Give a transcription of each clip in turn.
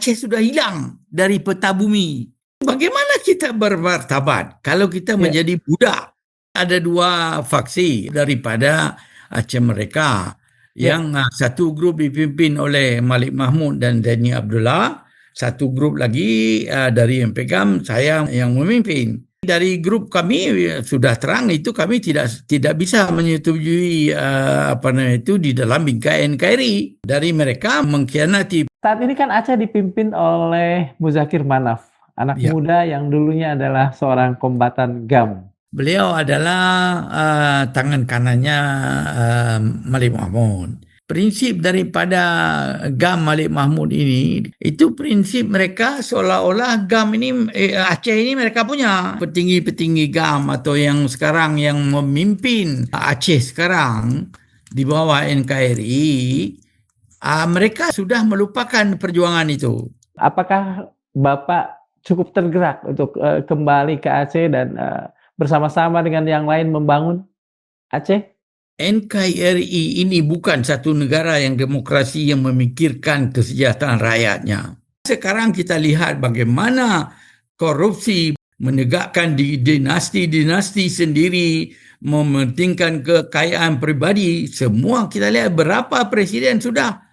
Aceh sudah hilang dari peta bumi. Bagaimana kita bermartabat kalau kita menjadi budak? Ada dua faksi daripada Aceh Merdeka. Yang satu grup dipimpin oleh Malik Mahmud dan Zaini Abdullah. Satu grup lagi dari MPGAM, saya yang memimpin. Dari grup kami sudah terang itu kami tidak bisa menyetujui di dalam bingkai NKRI. Dari mereka mengkhianati. Saat ini kan Aceh dipimpin oleh Muzakir Manaf, anak muda yang dulunya adalah seorang kombatan GAM. Beliau adalah tangan kanannya Malik Mahmud. Prinsip daripada GAM Malik Mahmud ini, itu prinsip mereka seolah-olah GAM ini, Aceh ini mereka punya. Petinggi-petinggi GAM atau yang sekarang yang memimpin Aceh sekarang di bawah NKRI, mereka sudah melupakan perjuangan itu. Apakah Bapak cukup tergerak untuk kembali ke Aceh dan bersama-sama dengan yang lain membangun Aceh? NKRI ini bukan satu negara yang demokrasi yang memikirkan kesejahteraan rakyatnya. Sekarang kita lihat bagaimana korupsi menegakkan di dinasti-dinasti sendiri, mementingkan kekayaan pribadi. Semua kita lihat berapa presiden sudah.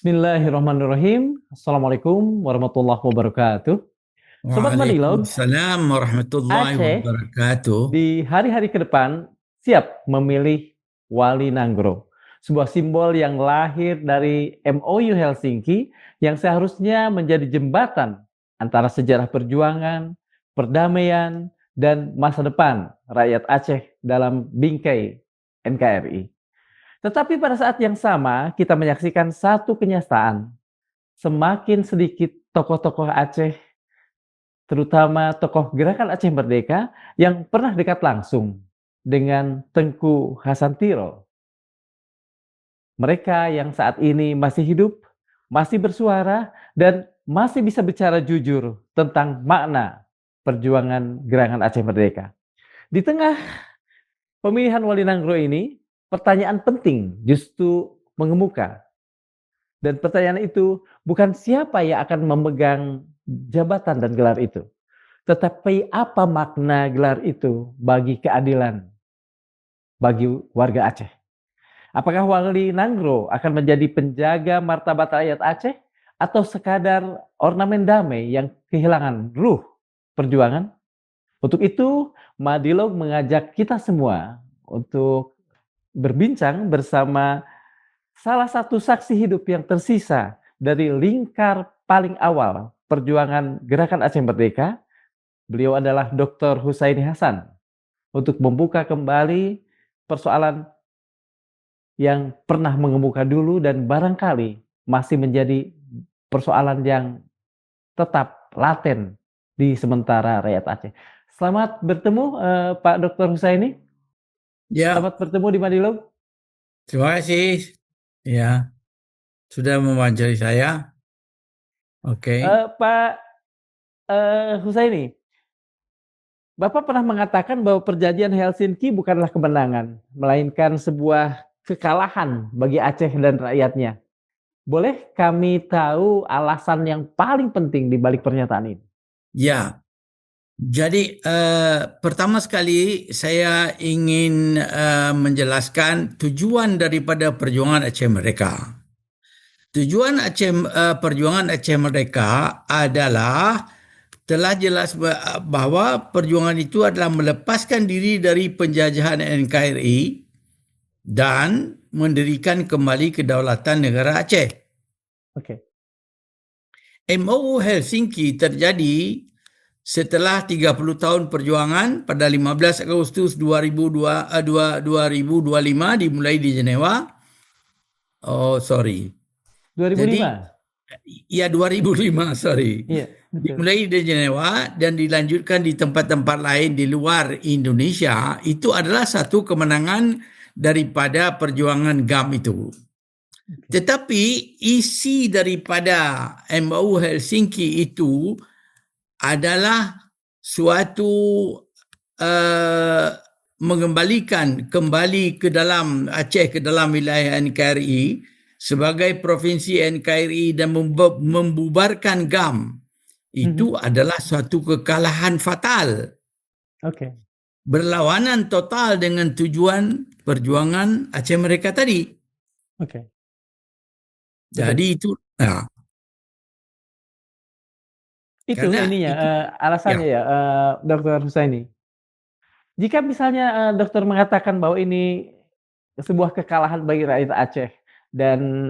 Bismillahirrahmanirrahim. Assalamualaikum warahmatullahi wabarakatuh. Sobat Madilog, Waalaikumsalam warahmatullahi wabarakatuh. Di hari-hari ke depan siap memilih Wali Nanggro, sebuah simbol yang lahir dari MOU Helsinki yang seharusnya menjadi jembatan antara sejarah perjuangan, perdamaian, dan masa depan rakyat Aceh dalam bingkai NKRI. Tetapi pada saat yang sama, kita menyaksikan satu kenyataan. Semakin sedikit tokoh-tokoh Aceh, terutama tokoh Gerakan Aceh Merdeka, yang pernah dekat langsung dengan Tengku Hasantiro. Mereka yang saat ini masih hidup, masih bersuara, dan masih bisa bicara jujur tentang makna perjuangan Gerakan Aceh Merdeka. Di tengah pemilihan Wali Nanggro ini, pertanyaan penting justru mengemuka. Dan pertanyaan itu bukan siapa yang akan memegang jabatan dan gelar itu, tetapi apa makna gelar itu bagi keadilan bagi warga Aceh. Apakah Wali Nanggro akan menjadi penjaga martabat rakyat Aceh atau sekadar ornamen damai yang kehilangan ruh perjuangan? Untuk itu, Madilog mengajak kita semua untuk berbincang bersama salah satu saksi hidup yang tersisa dari lingkar paling awal perjuangan Gerakan Aceh Merdeka. Beliau adalah Dr. Husaini Hasan, untuk membuka kembali persoalan yang pernah mengemuka dulu dan barangkali masih menjadi persoalan yang tetap laten di sementara rakyat Aceh. Selamat bertemu Pak Dr. Husaini. Ya. Selamat bertemu di Madilog. Terima kasih. Ya, sudah mewawancari saya. Oke. Pak Husaini, Bapak pernah mengatakan bahwa perjanjian Helsinki bukanlah kemenangan, melainkan sebuah kekalahan bagi Aceh dan rakyatnya. Boleh kami tahu alasan yang paling penting di balik pernyataan ini? Ya. Jadi pertama sekali saya ingin menjelaskan tujuan daripada perjuangan Aceh Merdeka. Tujuan perjuangan Aceh Merdeka adalah telah jelas bahwa perjuangan itu adalah melepaskan diri dari penjajahan NKRI dan mendirikan kembali kedaulatan negara Aceh. Oke. MOU Helsinki terjadi setelah 30 tahun perjuangan pada 15 Agustus 2025 dimulai di Jenewa. 2005? Jadi, ya 2005, Iya, dimulai di Jenewa dan dilanjutkan di tempat-tempat lain di luar Indonesia. Itu adalah satu kemenangan daripada perjuangan GAM itu. Tetapi isi daripada MOU Helsinki itu adalah suatu mengembalikan kembali ke dalam Aceh, ke dalam wilayah NKRI sebagai provinsi NKRI dan membubarkan GAM, itu adalah suatu kekalahan fatal. Oke. Berlawanan total dengan tujuan perjuangan Aceh Merdeka tadi. Oke. Jadi itu itu karena ininya itu, alasannya ya, Dr. Husaini. Jika misalnya dokter mengatakan bahwa ini sebuah kekalahan bagi rakyat Aceh dan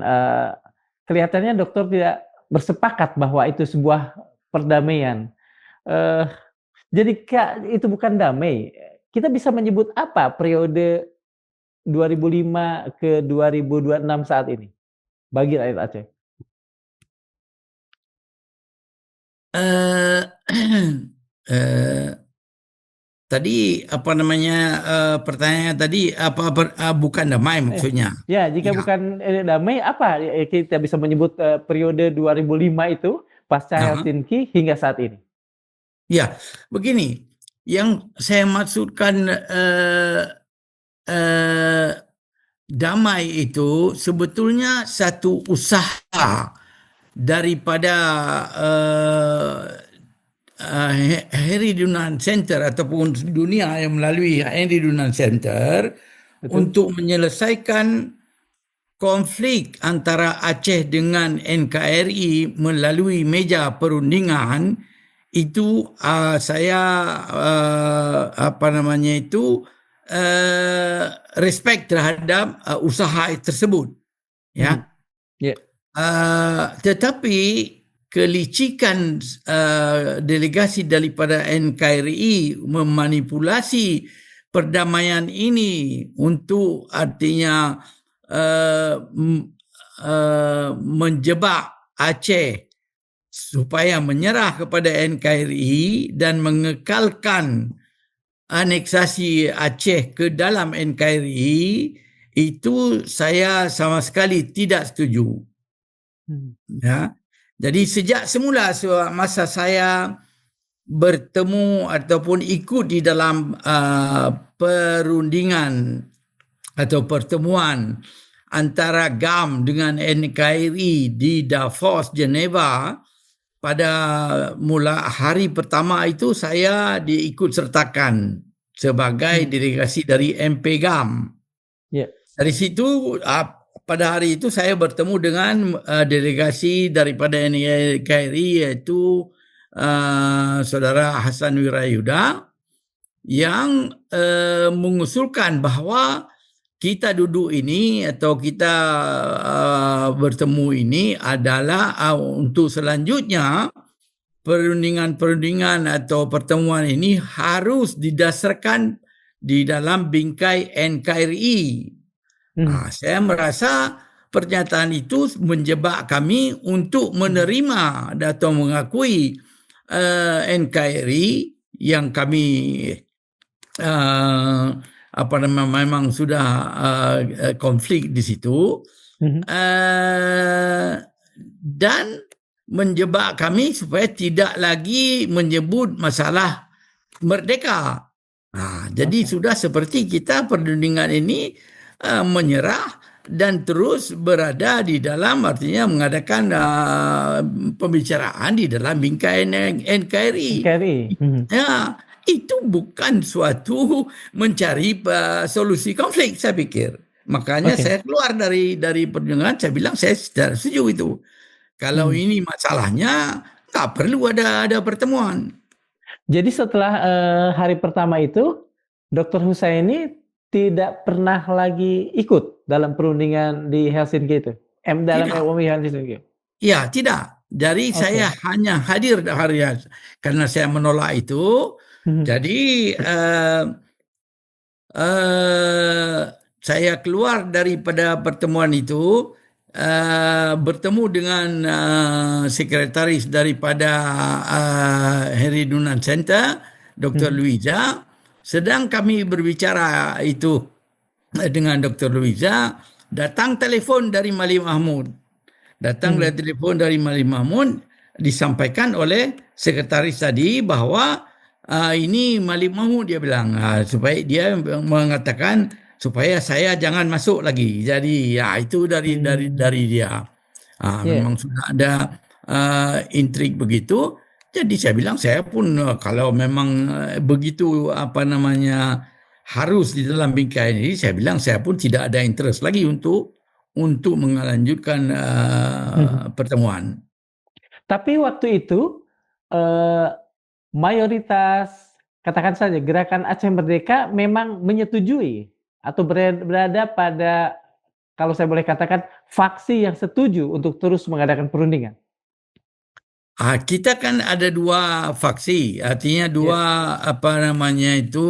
kelihatannya dokter tidak bersepakat bahwa itu sebuah perdamaian. Jadi itu bukan damai. Kita bisa menyebut apa periode 2005 ke 2026 saat ini bagi rakyat Aceh? Tadi apa namanya pertanyaannya tadi bukan damai maksudnya. Ya, jika bukan damai apa kita bisa menyebut periode 2005 itu pasca Helsinki hingga saat ini? Ya, begini. Yang saya maksudkan damai itu sebetulnya satu usaha daripada Henry Dunant Center ataupun dunia yang melalui Henry Dunant Center. Betul. Untuk menyelesaikan konflik antara Aceh dengan NKRI melalui meja perundingan. Itu saya respect terhadap usaha tersebut, ya. Tetapi kelicikan delegasi daripada NKRI memanipulasi perdamaian ini untuk artinya menjebak Aceh supaya menyerah kepada NKRI dan mengekalkan aneksasi Aceh ke dalam NKRI, itu saya sama sekali tidak setuju. Ya. Jadi sejak semula masa saya bertemu ataupun ikut di dalam perundingan atau pertemuan antara GAM dengan NKRI di Davos, Geneva, pada mula hari pertama itu saya diikut sertakan sebagai delegasi dari MP GAM. Dari situ pada hari itu saya bertemu dengan delegasi daripada NKRI yaitu Saudara Hasan Wirayuda yang mengusulkan bahwa kita duduk ini atau kita bertemu ini adalah untuk selanjutnya perundingan atau pertemuan ini harus didasarkan di dalam bingkai NKRI. Saya merasa pernyataan itu menjebak kami untuk menerima atau mengakui NKRI yang kami memang sudah konflik di situ, dan menjebak kami supaya tidak lagi menyebut masalah merdeka. Jadi sudah seperti kita perundingan ini menyerah dan terus berada di dalam, artinya mengadakan pembicaraan di dalam bingkai NKRI. Ya. Itu bukan suatu mencari solusi konflik, saya pikir. Makanya saya keluar dari perjuangan, saya bilang saya tidak setuju itu. Kalau ini masalahnya, tak perlu ada pertemuan. Jadi setelah hari pertama itu, Dr. Husaini tidak pernah lagi ikut dalam perundingan di Helsinki itu? Dalam MOI Helsinki? Ya, tidak. Jadi saya hanya hadir karena saya menolak itu. Jadi saya keluar daripada pertemuan itu, bertemu dengan sekretaris daripada Henry Dunant Center, Dr. Luiza. Sedang kami berbicara itu dengan Dr. Luiza, datang telefon dari Mali Mahmud. Disampaikan oleh sekretaris tadi bahwa ini Malik Mahmud, dia bilang, supaya dia mengatakan supaya saya jangan masuk lagi. Jadi ya itu dari Hmm, dia. ya. Memang sudah ada intrik begitu. Jadi saya bilang saya pun kalau memang begitu apa namanya harus di dalam bingkai ini, saya bilang saya pun tidak ada interest lagi untuk melanjutkan pertemuan. Tapi waktu itu eh, mayoritas, katakan saja, gerakan Aceh Merdeka memang menyetujui atau berada pada, kalau saya boleh katakan, faksi yang setuju untuk terus mengadakan perundingan. Kita kan ada dua faksi, artinya dua Ya, apa namanya itu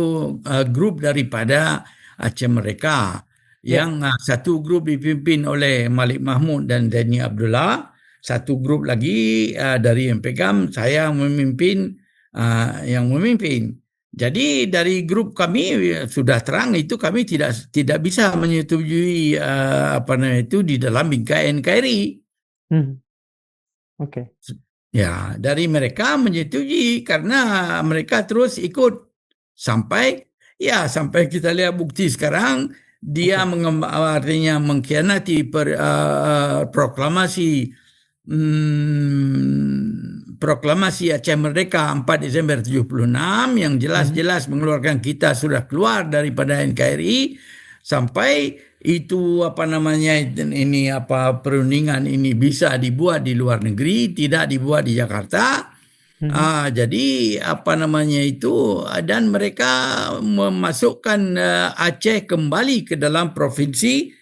grup daripada Aceh Mereka, ya. yang satu grup dipimpin oleh Malik Mahmud dan Dani Abdullah, satu grup lagi dari MPGAM, saya yang memimpin. Jadi dari grup kami sudah terang itu kami tidak bisa menyetujui apa namanya itu di dalam bingkai NKRI. Hmm, oke. Ya, dari mereka menyetujui karena mereka terus ikut sampai sampai kita lihat bukti sekarang dia Oke. artinya mengkhianati proklamasi proklamasi Aceh Merdeka 4 Desember 76 yang Mhm, jelas-jelas mengeluarkan kita sudah keluar daripada NKRI sampai itu apa namanya ini apa perundingan ini bisa dibuat di luar negeri, tidak dibuat di Jakarta. mhm, Jadi apa namanya itu dan mereka memasukkan Aceh kembali ke dalam provinsi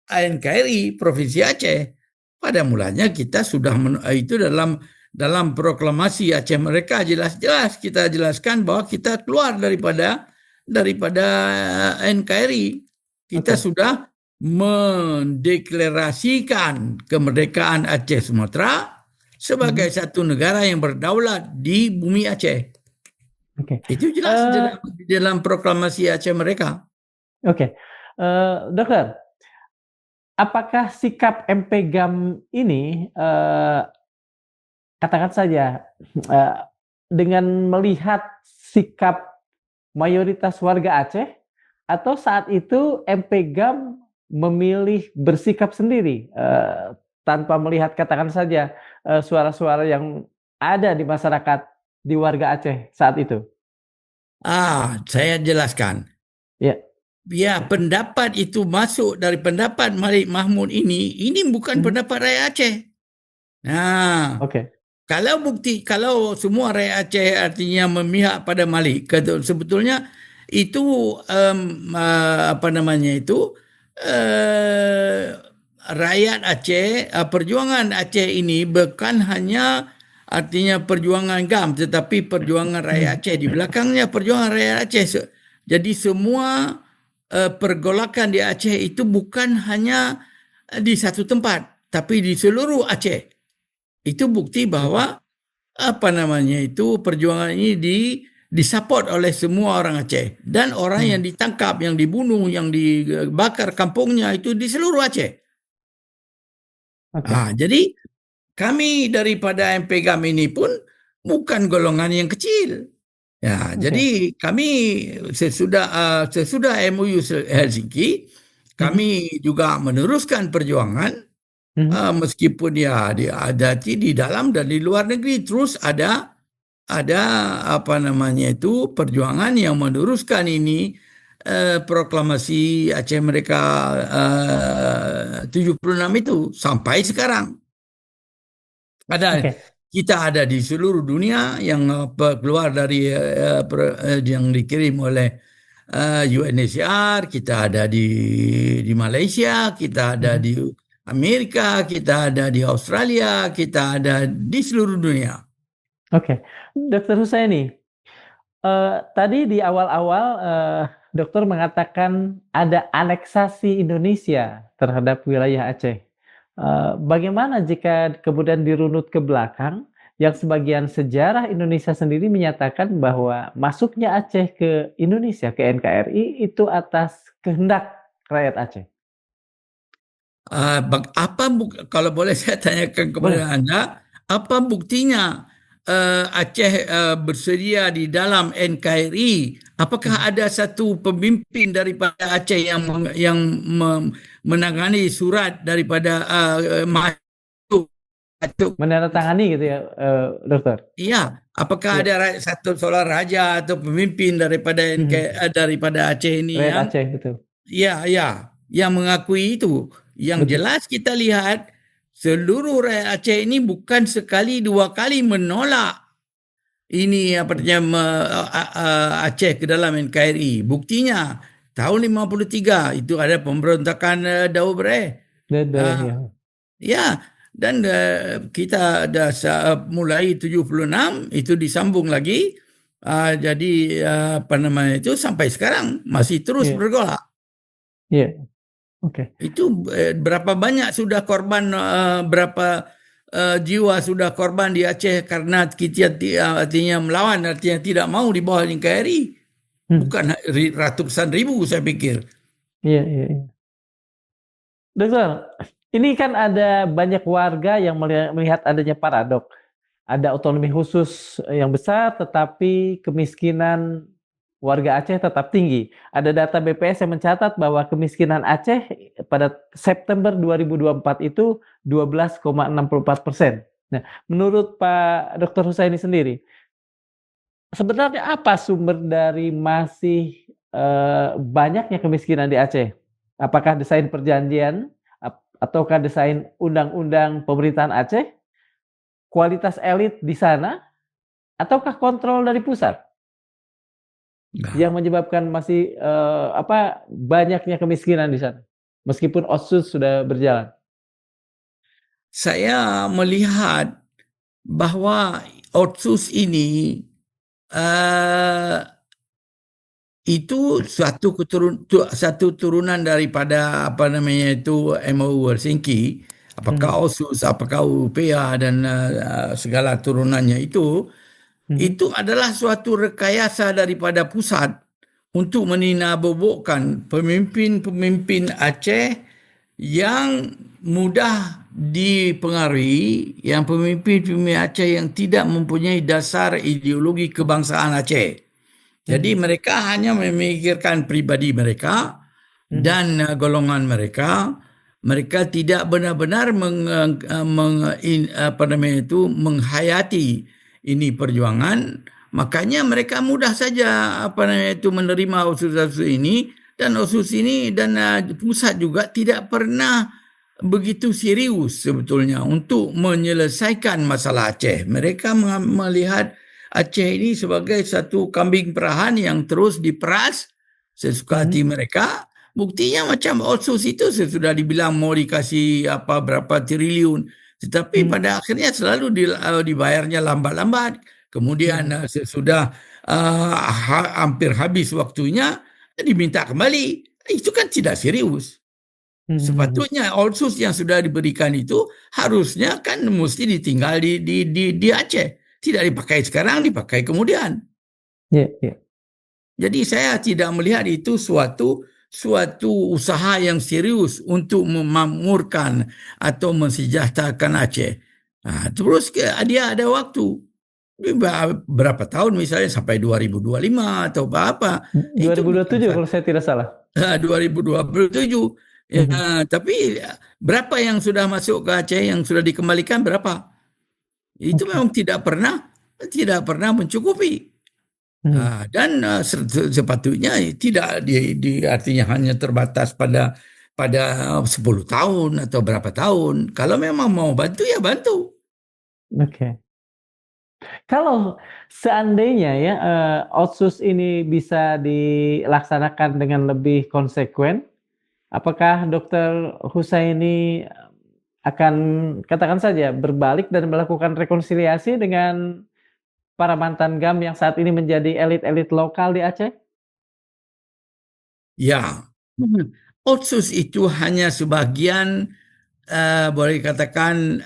NKRI, provinsi Aceh. Pada mulanya kita sudah itu dalam proklamasi Aceh mereka jelas-jelas kita jelaskan bahwa kita keluar daripada NKRI. Kita oke. sudah mendeklarasikan kemerdekaan Aceh Sumatera sebagai Mhm, satu negara yang berdaulat di bumi Aceh. oke. Itu jelas Eh, di dalam proklamasi Aceh mereka. oke. Dokter, apakah sikap MPGAM ini, katakan saja, eh, dengan melihat sikap mayoritas warga Aceh, atau saat itu MPGAM memilih bersikap sendiri, tanpa melihat, katakan saja, suara-suara yang ada di masyarakat, di warga Aceh saat itu? Saya jelaskan. Ya. Ya, pendapat itu masuk dari pendapat Malik Mahmud ini bukan Mhm. pendapat rakyat Aceh. Nah, Oke. kalau semua rakyat Aceh artinya memihak pada Malik, sebetulnya itu apa namanya itu eh, rakyat Aceh, perjuangan Aceh ini bukan hanya artinya perjuangan GAM, tetapi perjuangan rakyat Mhm. Aceh di belakangnya perjuangan rakyat Aceh. Jadi semua pergolakan di Aceh itu bukan hanya di satu tempat, tapi di seluruh Aceh. Itu bukti Oke. bahwa apa namanya itu perjuangan ini disupport oleh semua orang Aceh dan orang yang Mhm. ditangkap, yang dibunuh, yang dibakar kampungnya itu di seluruh Aceh. Oke. Jadi kami daripada MPGAM ini pun bukan golongan yang kecil. Ya, Oke. jadi kami sesudah MOU Helsinki, Mhm. kami juga meneruskan perjuangan Mhm. meskipun ya ada di dalam dan di luar negeri terus ada apa namanya itu perjuangan yang meneruskan ini proklamasi Aceh mereka 76 itu sampai sekarang. Ada Oke. kita ada di seluruh dunia yang keluar dari yang dikirim oleh UNHCR, kita ada di Malaysia, kita ada Mhm. di Amerika, kita ada di Australia, kita ada di seluruh dunia. Oke. Dokter Husaini, tadi di awal-awal, dokter mengatakan ada aneksasi Indonesia terhadap wilayah Aceh. Bagaimana jika kemudian dirunut ke belakang, yang sebagian sejarah Indonesia sendiri menyatakan bahwa masuknya Aceh ke Indonesia, ke NKRI, itu atas kehendak rakyat Aceh? Kalau boleh saya tanyakan kepada Boleh. Anda, apa buktinya? Aceh bersedia di dalam NKRI, apakah ada satu pemimpin daripada Aceh yang menangani surat daripada Menandatangani gitu ya, dokter. iya, apakah Iya. ada satu seorang raja atau pemimpin daripada daripada Aceh ini Rakyat yang Aceh betul. yang mengakui itu. Yang Betul. jelas kita lihat seluruh rakyat Aceh ini bukan sekali dua kali menolak ini Aceh ke dalam NKRI. Buktinya tahun 53 itu ada pemberontakan Daud Bereh. Boleh Ah, ya. ya, dan kita ada mulai 76 itu disambung lagi. Jadi apa namanya itu sampai sekarang masih terus Iya. bergolak. Iya. Oke. Itu berapa banyak sudah korban, berapa jiwa sudah korban di Aceh karena kita artinya melawan, artinya tidak mau di bawah NKRI. Bukan ratusan ribu saya pikir. Iya, iya, iya. Dokter, ini kan ada banyak warga yang melihat adanya paradok. Ada otonomi khusus yang besar, tetapi kemiskinan warga Aceh tetap tinggi. Ada data BPS yang mencatat bahwa kemiskinan Aceh pada September 2024 itu 12,64%. Nah, menurut Pak Dr. Husaini sendiri, sebenarnya apa sumber dari masih banyaknya kemiskinan di Aceh? Apakah desain perjanjian ataukah desain undang-undang pemerintahan Aceh, kualitas elit di sana, ataukah kontrol dari pusat yang Nah, menyebabkan masih banyaknya kemiskinan di sana, meskipun Otsus sudah berjalan? saya melihat bahwa Otsus ini eh, itu satu turunan daripada apa namanya itu MOU Helsinki, apakah Mhm, OSUS, apakah UPA dan segala turunannya mhm, itu adalah suatu rekayasa daripada pusat untuk meninabobokan pemimpin-pemimpin Aceh yang mudah dipengaruhi, yang pemimpin-pemimpin Aceh yang tidak mempunyai dasar ideologi kebangsaan Aceh. Jadi mhm, mereka hanya memikirkan pribadi mereka mhm, dan golongan mereka. Mereka tidak benar-benar apa namanya itu menghayati ini perjuangan. Makanya mereka mudah saja apa namanya itu menerima usus-usus ini, dan usus ini dan pusat juga tidak pernah begitu serius sebetulnya untuk menyelesaikan masalah Aceh. Mereka melihat Aceh ini sebagai satu kambing perahan yang terus diperas sesuka mhm, hati mereka. Buktinya macam Otsus itu sudah dibilang mau dikasih apa berapa triliun, tetapi mhm, pada akhirnya selalu dibayarnya lambat-lambat. Kemudian mhm, sesudah hampir habis waktunya diminta kembali. Itu kan tidak serius. mhm, mhm. Sepatutnya Otsus yang sudah diberikan itu harusnya kan mesti ditinggal di Aceh. Tidak dipakai sekarang, dipakai kemudian. Iya, iya. Jadi saya tidak melihat itu suatu usaha yang serius untuk memakmurkan atau mensejahterakan Aceh. Nah, terus dia ada waktu berapa tahun misalnya sampai 2025 atau apa. Itu bukan 2027 kalau saya tidak salah. 2027. Ya, Mhm, tapi berapa yang sudah masuk ke Aceh yang sudah dikembalikan berapa? Itu oke. memang tidak pernah mencukupi. Mhm, Dan sepatutnya tidak artinya hanya terbatas pada 10 tahun atau berapa tahun. Kalau memang mau bantu ya bantu. oke. Kalau seandainya ya, Otsus ini bisa dilaksanakan dengan lebih konsekuen, apakah Dokter Husaini akan katakan saja berbalik dan melakukan rekonsiliasi dengan para mantan GAM yang saat ini menjadi elit-elit lokal di Aceh? Ya, Otsus itu hanya sebagian, boleh katakan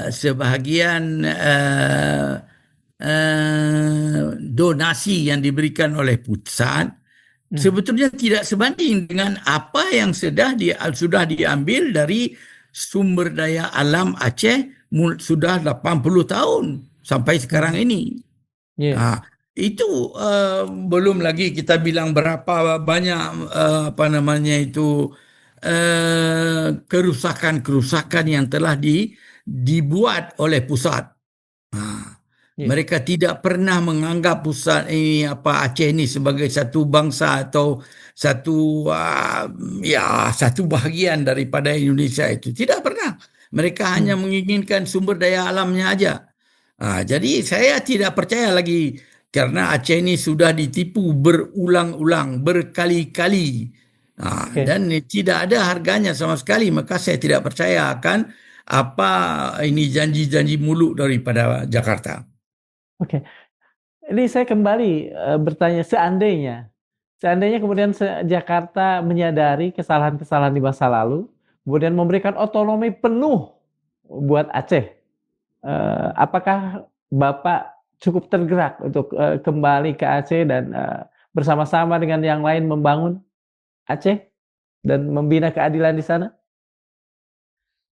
sebahagian donasi yang diberikan oleh pusat, Mhm, sebetulnya tidak sebanding dengan apa yang sudah diambil dari sumber daya alam Aceh sudah 80 tahun sampai sekarang ini. Yeah. Nah, itu belum lagi kita bilang berapa banyak apa namanya itu kerusakan-kerusakan yang telah dibuat oleh pusat. Nah, Yeah. mereka tidak pernah menganggap pusat ini apa Aceh ini sebagai satu bangsa atau satu satu bahagian daripada Indonesia itu. Tidak pernah. Mereka hanya menginginkan sumber daya alamnya aja. Jadi saya tidak percaya lagi karena Aceh ini sudah ditipu berulang-ulang, berkali-kali. Okay. Dan tidak ada harganya sama sekali. Maka saya tidak percaya akan apa ini janji-janji mulut daripada Jakarta. Oke. Ini saya kembali bertanya, seandainya kemudian Jakarta menyadari kesalahan-kesalahan di masa lalu, kemudian memberikan otonomi penuh buat Aceh, apakah Bapak cukup tergerak untuk kembali ke Aceh dan bersama-sama dengan yang lain membangun Aceh dan membina keadilan di sana?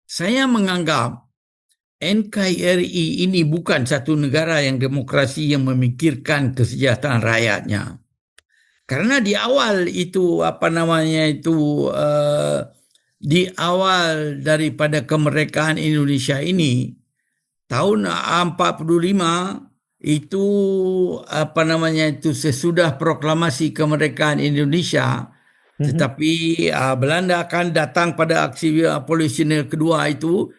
Saya menganggap NKRI ini bukan satu negara yang demokrasi yang memikirkan kesejahteraan rakyatnya. Karena di awal itu apa namanya itu di awal daripada kemerdekaan Indonesia ini tahun 45 itu apa namanya itu sesudah proklamasi kemerdekaan Indonesia, tetapi Belanda akan datang pada aksi polisionil kedua itu.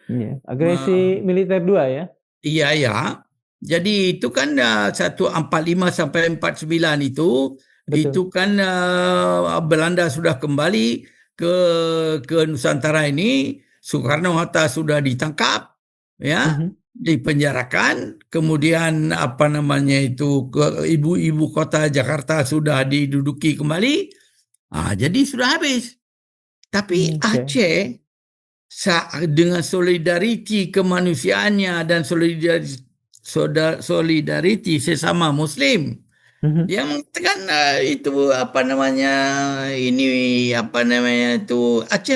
Agresi militer 2 ya? Iya ya. Jadi itu kan 145 sampai 49 itu. Betul. Itu kan Belanda sudah kembali ke Nusantara ini. Soekarno-Hatta sudah ditangkap, ya, dipenjarakan. Kemudian apa namanya itu ke ibu kota Jakarta sudah diduduki kembali. Jadi sudah habis. Tapi Aceh dengan solidariti kemanusiaannya dan solidariti sesama Muslim, dia mengatakan itu apa namanya ini apa namanya itu Aceh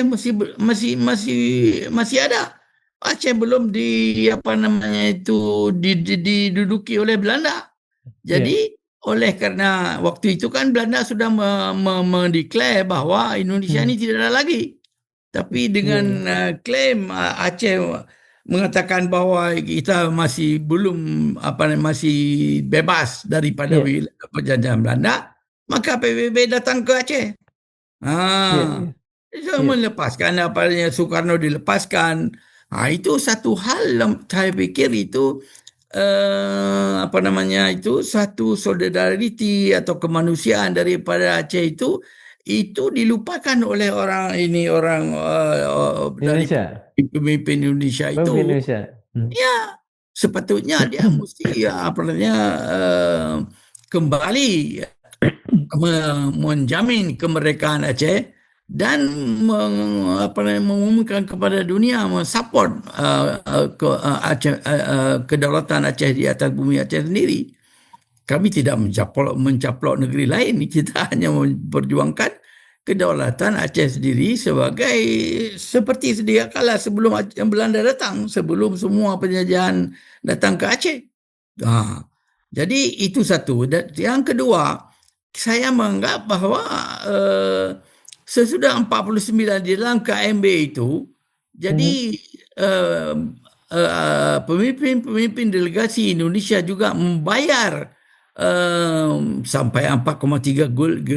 masih ada. Aceh belum apa namanya itu diduduki oleh Belanda. Jadi oleh karena waktu itu kan Belanda sudah mendeklar bahwa Indonesia ini tidak ada lagi. Tapi dengan klaim Aceh mengatakan bahwa kita masih belum masih bebas daripada penjajahan Belanda, maka PBB datang ke Aceh. Melepaskan Soekarno dilepaskan. Itu satu hal saya pikir itu apa namanya itu satu solidariti atau kemanusiaan daripada Aceh itu dilupakan oleh orang dari pemimpin Indonesia itu. Ya, sepatutnya dia mesti kembali menjamin kemerdekaan Aceh dan mengumumkan kepada dunia mensupport kedaulatan Aceh di atas bumi Aceh sendiri. Kami tidak mencaplok negeri lain. Kita hanya memperjuangkan kedaulatan Aceh sendiri seperti sedia kala sebelum Belanda datang, sebelum semua penjajahan datang ke Aceh. Jadi itu satu. Dan yang kedua, saya menganggap bahwa sesudah 49 di dalam KMB itu, jadi pemimpin delegasi Indonesia juga membayar sampai 4,3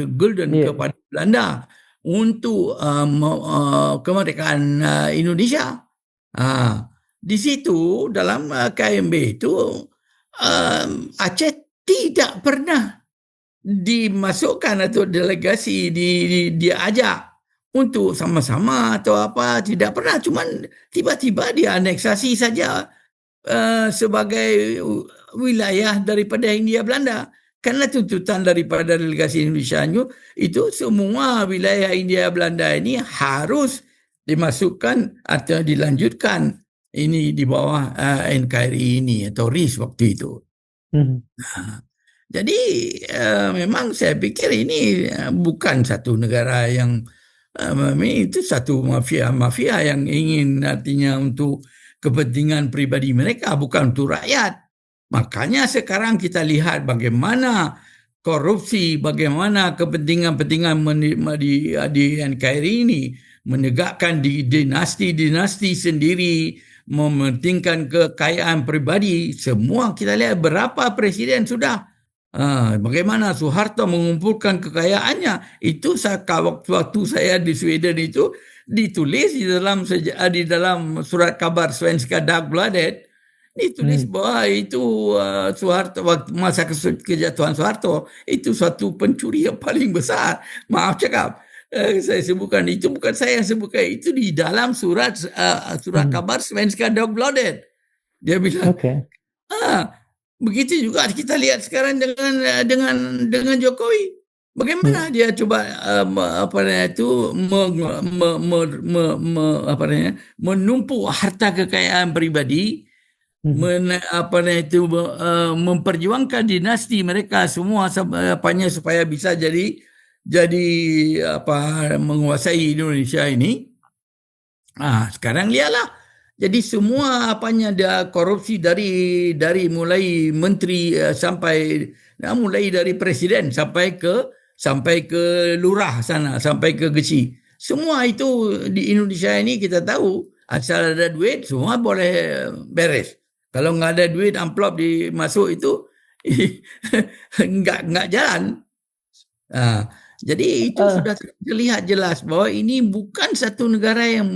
gulden kepada Belanda untuk kemerdekaan Indonesia. Di situ dalam KMB itu Aceh tidak pernah dimasukkan atau delegasi diajak untuk sama-sama atau apa, tidak pernah. Cuman tiba-tiba dianeksasi saja sebagai wilayah daripada Hindia Belanda. Karena tuntutan daripada delegasi Indonesia itu semua wilayah Hindia Belanda ini harus dimasukkan atau dilanjutkan ini di bawah NKRI ini atau RIS waktu itu. Jadi memang saya pikir ini bukan satu negara yang itu satu mafia yang ingin artinya untuk kepentingan pribadi mereka, bukan untuk rakyat. Makanya sekarang kita lihat bagaimana korupsi, bagaimana kepentingan-kepentingan di NKRI ini menegakkan di dinasti-dinasti sendiri, mementingkan kekayaan pribadi. Semua kita lihat berapa presiden sudah. Bagaimana Soeharto mengumpulkan kekayaannya. Itu waktu saya di Sweden itu ditulis di dalam surat kabar Svenska Dagbladet, ditulis bahwa itu Soeharto waktu masa kejatuhan Soeharto itu suatu pencuri yang paling besar. Maaf cakap, saya sebutkan itu, bukan saya yang sebutkan, itu di dalam surat kabar Svenska Dagbladet. Dia bilang, begitu juga kita lihat sekarang dengan Jokowi. Bagaimana dia coba menumpuk harta kekayaan pribadi, memperjuangkan dinasti mereka semua supaya bisa jadi menguasai Indonesia ini. Sekarang lihatlah, jadi semua dia korupsi dari mulai menteri sampai mulai dari presiden sampai ke lurah sana, sampai ke gesi. Semua itu di Indonesia ini kita tahu, asal ada duit semua boleh beres. Kalau nggak ada duit, amplop dimasuk itu nggak jalan. Jadi itu sudah terlihat jelas bahwa ini bukan satu negara yang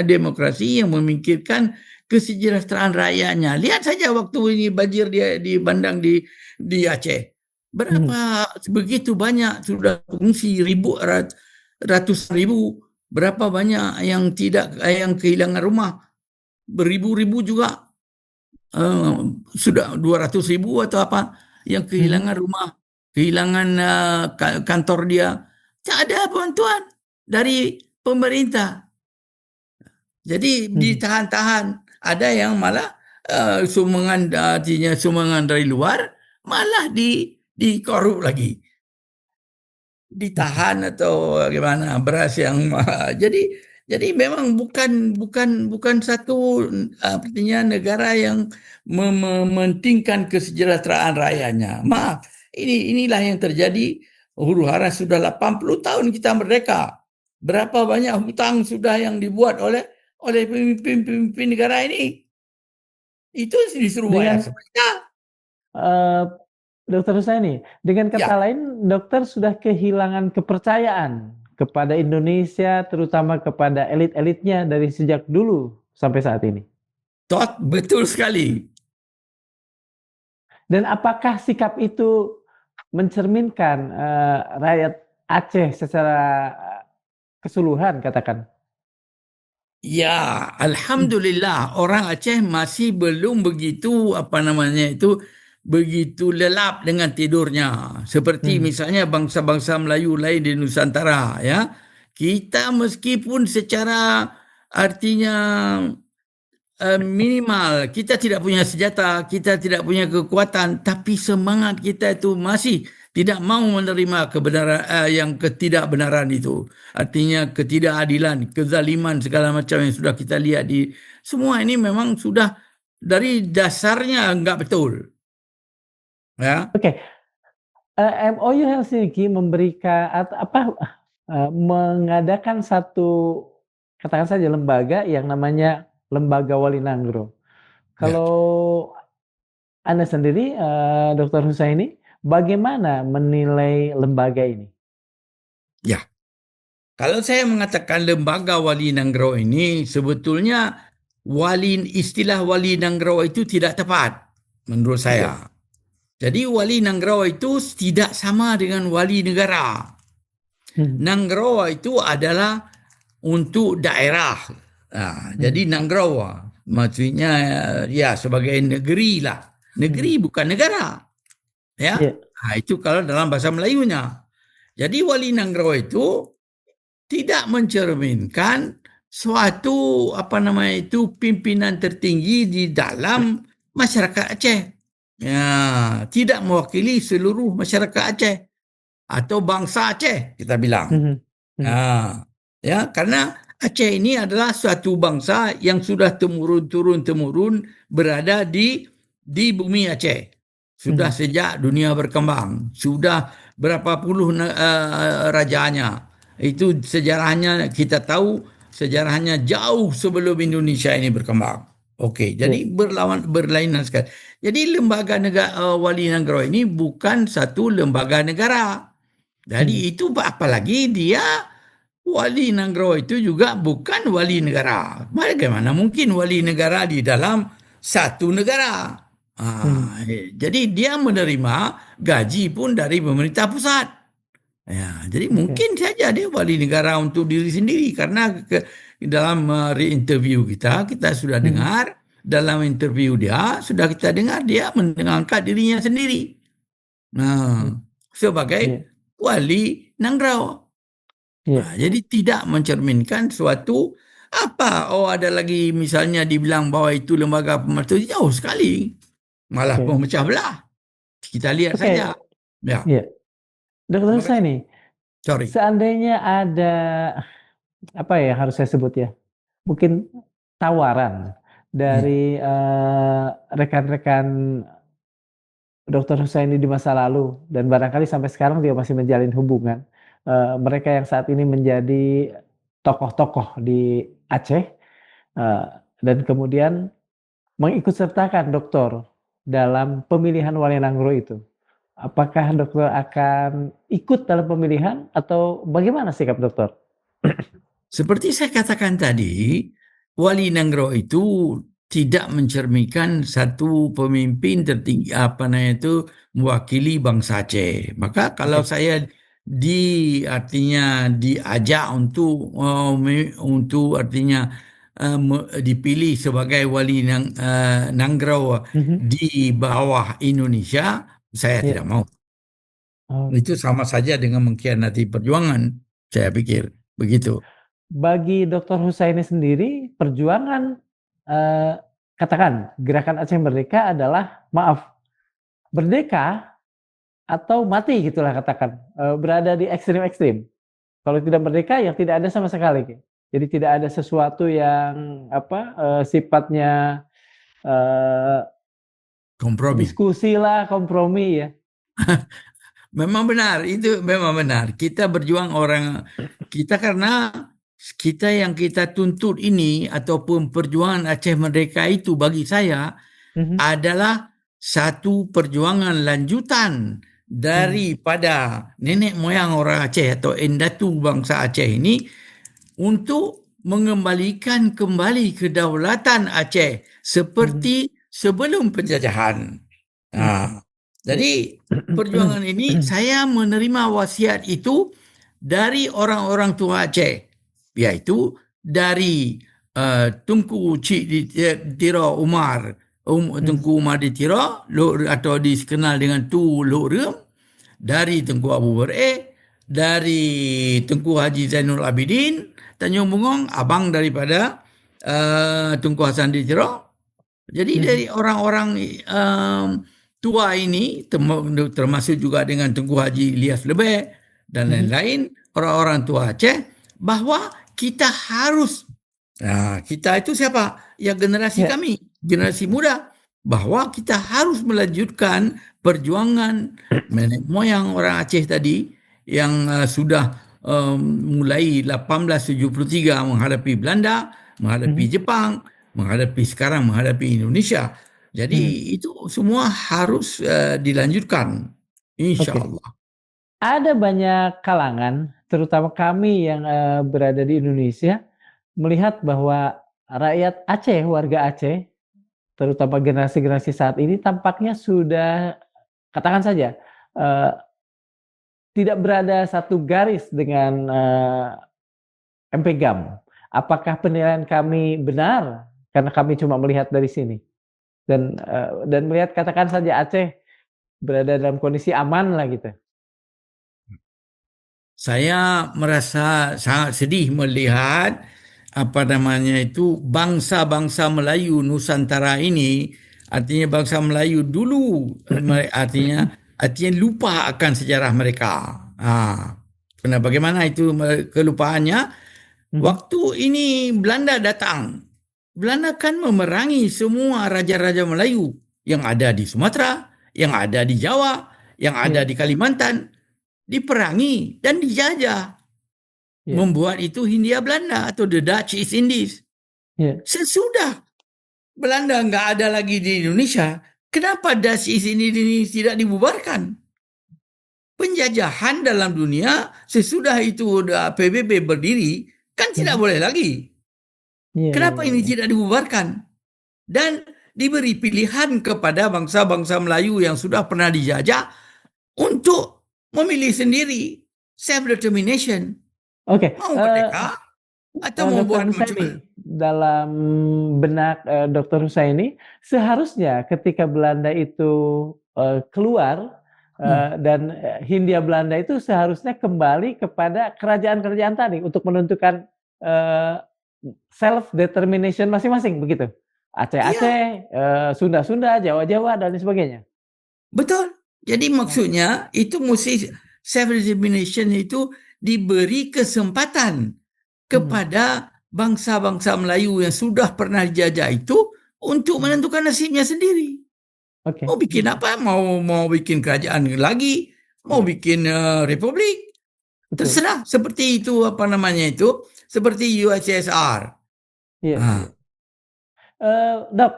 demokrasi yang memikirkan kesejahteraan rakyatnya. Lihat saja waktu ini banjir di bandang di Aceh. Berapa begitu banyak sudah pengungsi, ratus ribu. Berapa banyak yang kehilangan rumah, beribu-ribu juga. Sudah 200.000 atau apa yang kehilangan rumah, kehilangan kantor dia. Tak ada bantuan dari pemerintah. Jadi ditahan-tahan. Ada yang malah sumbangan dari luar malah dikorup lagi. Ditahan atau gimana, beras yang jadi memang bukan satu artinya negara yang mementingkan kesejahteraan rakyatnya. Maaf, inilah yang terjadi. Huru-hara sudah 80 tahun kita merdeka. Berapa banyak hutang sudah yang dibuat oleh pemimpin negara ini. Itu disuruh bayar sebenarnya. Dokter Husaini, dengan kata lain, dokter sudah kehilangan kepercayaan kepada Indonesia, terutama kepada elit-elitnya dari sejak dulu sampai saat ini. Betul sekali. Dan apakah sikap itu mencerminkan rakyat Aceh secara keseluruhan, katakan? Ya, alhamdulillah orang Aceh masih belum begitu begitu lelap dengan tidurnya. Seperti misalnya bangsa-bangsa Melayu lain di Nusantara, ya. Kita meskipun secara artinya minimal, kita tidak punya senjata, kita tidak punya kekuatan, tapi semangat kita itu masih tidak mau menerima kebenaran yang ketidakbenaran itu. Artinya ketidakadilan, kezaliman segala macam yang sudah kita lihat di semua ini memang sudah dari dasarnya enggak betul. Ya. Oke. MOU Helsinki memberikan mengadakan satu, katakan saja, lembaga yang namanya Lembaga Wali Nanggro. Kalau Anda sendiri, Dr. Husaini, bagaimana menilai lembaga ini? Ya, kalau saya mengatakan Lembaga Wali Nanggro ini, sebetulnya istilah Wali Nanggro itu tidak tepat menurut saya. Jadi Wali Nanggro itu tidak sama dengan wali negara. Nanggro itu adalah untuk daerah. Jadi Nanggro maksudnya ya sebagai negeri lah. Negeri bukan negara. Ya. Itu kalau dalam bahasa Melayunya. Jadi Wali Nanggro itu tidak mencerminkan suatu pimpinan tertinggi di dalam masyarakat Aceh. Ya, tidak mewakili seluruh masyarakat Aceh atau bangsa Aceh, kita bilang. Ya, karena Aceh ini adalah suatu bangsa yang sudah temurun berada di di bumi Aceh. Sudah sejak dunia berkembang, sudah berapa puluh rajanya. Itu sejarahnya kita tahu, sejarahnya jauh sebelum Indonesia ini berkembang. Okey, Ya, jadi berlainan sekali. Jadi lembaga negara Wali Nanggro ini bukan satu lembaga negara. mhm, Jadi itu apalagi dia Wali Nanggro itu juga bukan wali negara. Bagaimana mungkin wali negara di dalam satu negara? mhm, Jadi dia menerima gaji pun dari pemerintah pusat. Ya, jadi oke, mungkin saja dia wali negara untuk diri sendiri karena dalam re-interview kita sudah mhm, dengar dalam interview dia sudah kita dengar dia mengangkat dirinya sendiri. mhm, Nah, sebagai iya, wali Nanggro. iya, Jadi tidak mencerminkan suatu apa, oh ada lagi misalnya dibilang bahwa itu lembaga pemerintah jauh sekali, malah oke, memecah belah. Kita lihat oke, saja. Ya, iya. Dokter terima kasih. Hussaini, Sorry. seandainya ada, apa ya harus saya sebut ya, mungkin tawaran Hmm. dari, rekan-rekan Dokter Hussaini di masa lalu dan barangkali sampai sekarang dia masih menjalin hubungan, mereka yang saat ini menjadi tokoh-tokoh di Aceh, eee, dan kemudian mengikut sertakan dokter dalam pemilihan Wali Nanggro itu. Apakah dokter akan ikut dalam pemilihan atau bagaimana sikap dokter? Seperti saya katakan tadi, Wali Nanggro itu tidak mencerminkan satu pemimpin tertinggi apa namanya itu mewakili bangsa Aceh. Maka kalau Oke, saya artinya diajak untuk artinya dipilih sebagai Nanggro mhm, di bawah Indonesia, saya iya, tidak mau. Itu oke. sama saja dengan mengkhianati perjuangan, saya pikir begitu. Bagi Dokter Hussaini sendiri perjuangan, eee, katakan Gerakan Aceh Merdeka adalah maaf, merdeka atau mati gitulah katakan, berada di ekstrim-ekstrim. Kalau tidak merdeka ya tidak ada sama sekali. Jadi tidak ada sesuatu yang apa, sifatnya, eee, Kompromi. diskusilah, kompromi ya. Memang benar, itu memang benar. Kita berjuang kita karena kita yang kita tuntut ini ataupun perjuangan Aceh Merdeka itu bagi saya Mhm, adalah satu perjuangan lanjutan mhm, daripada nenek moyang orang Aceh atau endatu bangsa Aceh ini untuk mengembalikan kembali kedaulatan Aceh mhm, seperti sebelum penjajahan. oke, Nah, iya. jadi perjuangan ini saya menerima wasiat itu dari orang-orang tua Aceh, yaitu dari Tunku Cik Tiro Umar, Mhm, Tunku Umar di Tiro, atau dikenal dengan Tu Lok Rem, dari Tengku Abu Bereik, dari Tengku Haji Zainul Abidin, Tanjung Bungong, abang daripada Tunku Hasan di Tiro. Jadi mhm, dari orang-orang tua ini, termasuk juga dengan Tengku Haji Ilyas Lebeh dan mhm, lain-lain, orang-orang tua Aceh, bahwa kita harus, nah, kita itu siapa? Ya generasi iya, kami, generasi muda, bahwa kita harus melanjutkan perjuangan nenek moyang orang Aceh tadi yang sudah mulai 1873 menghadapi Belanda, menghadapi mhm, Jepang, sekarang menghadapi Indonesia. mhm, Jadi itu semua harus dilanjutkan, insya oke. Allah. Ada banyak kalangan, terutama kami yang, berada di Indonesia, melihat bahwa rakyat Aceh, warga Aceh, terutama generasi-generasi saat ini tampaknya sudah, katakan saja, eee, tidak berada satu garis dengan, MP GAM. Apakah penilaian kami benar? Karena kami cuma melihat dari sini dan melihat katakan saja Aceh berada dalam kondisi aman lah gitu. Saya merasa sangat sedih melihat apa namanya itu bangsa-bangsa Melayu Nusantara ini, artinya bangsa Melayu dulu, artinya lupa akan sejarah mereka. Karena bagaimana itu kelupaannya? Mhm, Waktu ini Belanda datang, Belanda kan memerangi semua raja-raja Melayu. yang ada di Sumatera, yang ada di Jawa, yang ada di Kalimantan, diperangi dan dijajah. Membuat itu Hindia Belanda atau the Dutch East Indies. Sesudah Belanda nggak ada lagi di Indonesia, kenapa Dutch East Indies ini tidak dibubarkan? Penjajahan dalam dunia sesudah itu PBB berdiri kan tidak boleh lagi. Kenapa ini tidak dibubarkan? Dan diberi pilihan kepada bangsa-bangsa Melayu yang sudah pernah dijajah untuk memilih sendiri, self determination. Oke. Mau merdeka atau mau buat macam dalam benak Dr. Husaini, seharusnya ketika Belanda itu keluar dan Hindia Belanda itu seharusnya kembali kepada kerajaan-kerajaan tadi untuk menentukan self determination masing-masing, begitu. Aceh-Aceh, Sunda-Sunda, Jawa-Jawa dan sebagainya. Betul. Jadi maksudnya itu mesti self determination itu diberi kesempatan kepada bangsa-bangsa Melayu yang sudah pernah dijajah itu untuk menentukan nasibnya sendiri. Mau bikin apa? Mau bikin kerajaan lagi? Mau bikin republik? Terserah. Seperti itu apa namanya itu? Seperti USSR. Iya. Dok,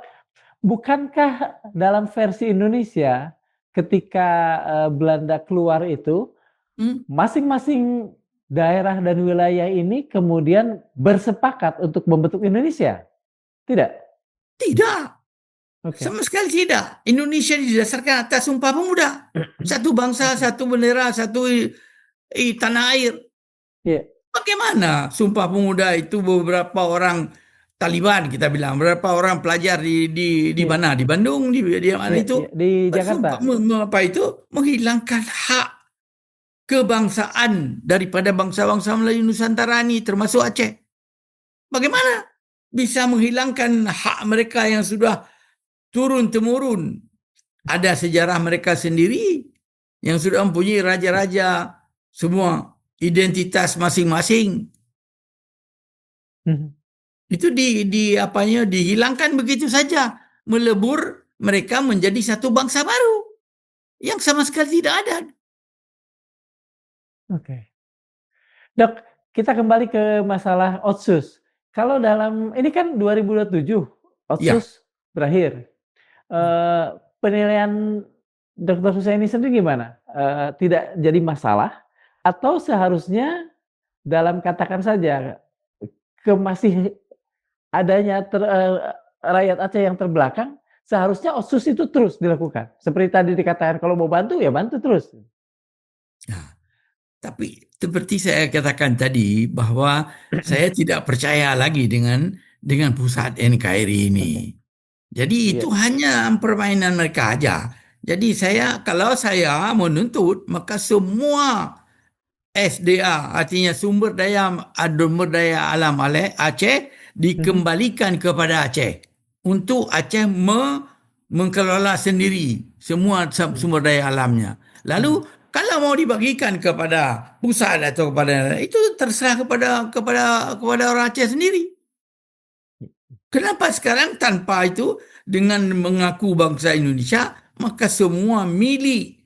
bukankah dalam versi Indonesia ketika Belanda keluar itu masing-masing daerah dan wilayah ini kemudian bersepakat untuk membentuk Indonesia? Tidak? Tidak. Sama sekali tidak. Indonesia didasarkan atas Sumpah Pemuda. Satu bangsa, satu bendera, satu tanah air. Bagaimana Sumpah Pemuda itu beberapa orang Taliban kita bilang, beberapa orang pelajar di mana? Di Bandung, di mana itu? Di Jakarta. Apa itu? Menghilangkan hak kebangsaan daripada bangsa-bangsa Melayu Nusantara ini termasuk Aceh. Bagaimana bisa menghilangkan hak mereka yang sudah turun-temurun? Ada sejarah mereka sendiri yang sudah mempunyai raja-raja, semua identitas masing-masing. Itu dihilangkan begitu saja, melebur mereka menjadi satu bangsa baru yang sama sekali tidak ada. Oke. Dok, kita kembali ke masalah Otsus. Kalau dalam ini kan 2027 Otsus berakhir. Penilaian Dr. Husaini sendiri gimana? Tidak jadi masalah atau seharusnya dalam katakan saja masih adanya rakyat Aceh yang terbelakang, seharusnya Otsus itu terus dilakukan. Seperti tadi dikatakan kalau mau bantu ya bantu terus. Nah, tapi seperti saya katakan tadi bahwa saya tidak percaya lagi dengan pusat NKRI ini. Jadi itu hanya permainan mereka aja. Jadi kalau saya menuntut maka semua SDA artinya sumber daya alam Aceh dikembalikan kepada Aceh untuk Aceh mengelola sendiri semua sumber daya alamnya. Lalu kalau mau dibagikan kepada pusat atau kepada itu terserah kepada orang Aceh sendiri. Kenapa sekarang tanpa itu dengan mengaku bangsa Indonesia maka semua milik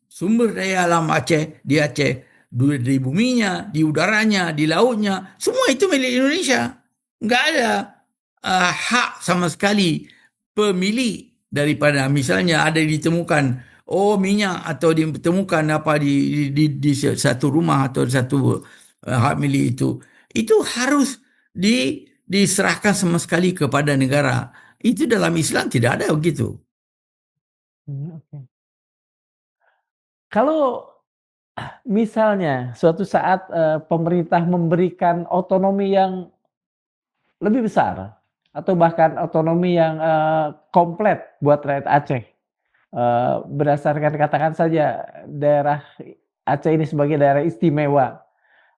sumber daya alam Aceh di Aceh, di buminya, di udaranya, di lautnya, semua itu milik Indonesia. Nggak ada hak sama sekali pemilik daripada misalnya ada ditemukan minyak atau ditemukan apa di satu rumah atau satu hak milik itu harus diserahkan sama sekali kepada negara. Itu dalam Islam tidak ada begitu. Kalau misalnya suatu saat pemerintah memberikan otonomi yang lebih besar atau bahkan otonomi yang komplit buat rakyat Aceh, berdasarkan katakan saja daerah Aceh ini sebagai daerah istimewa,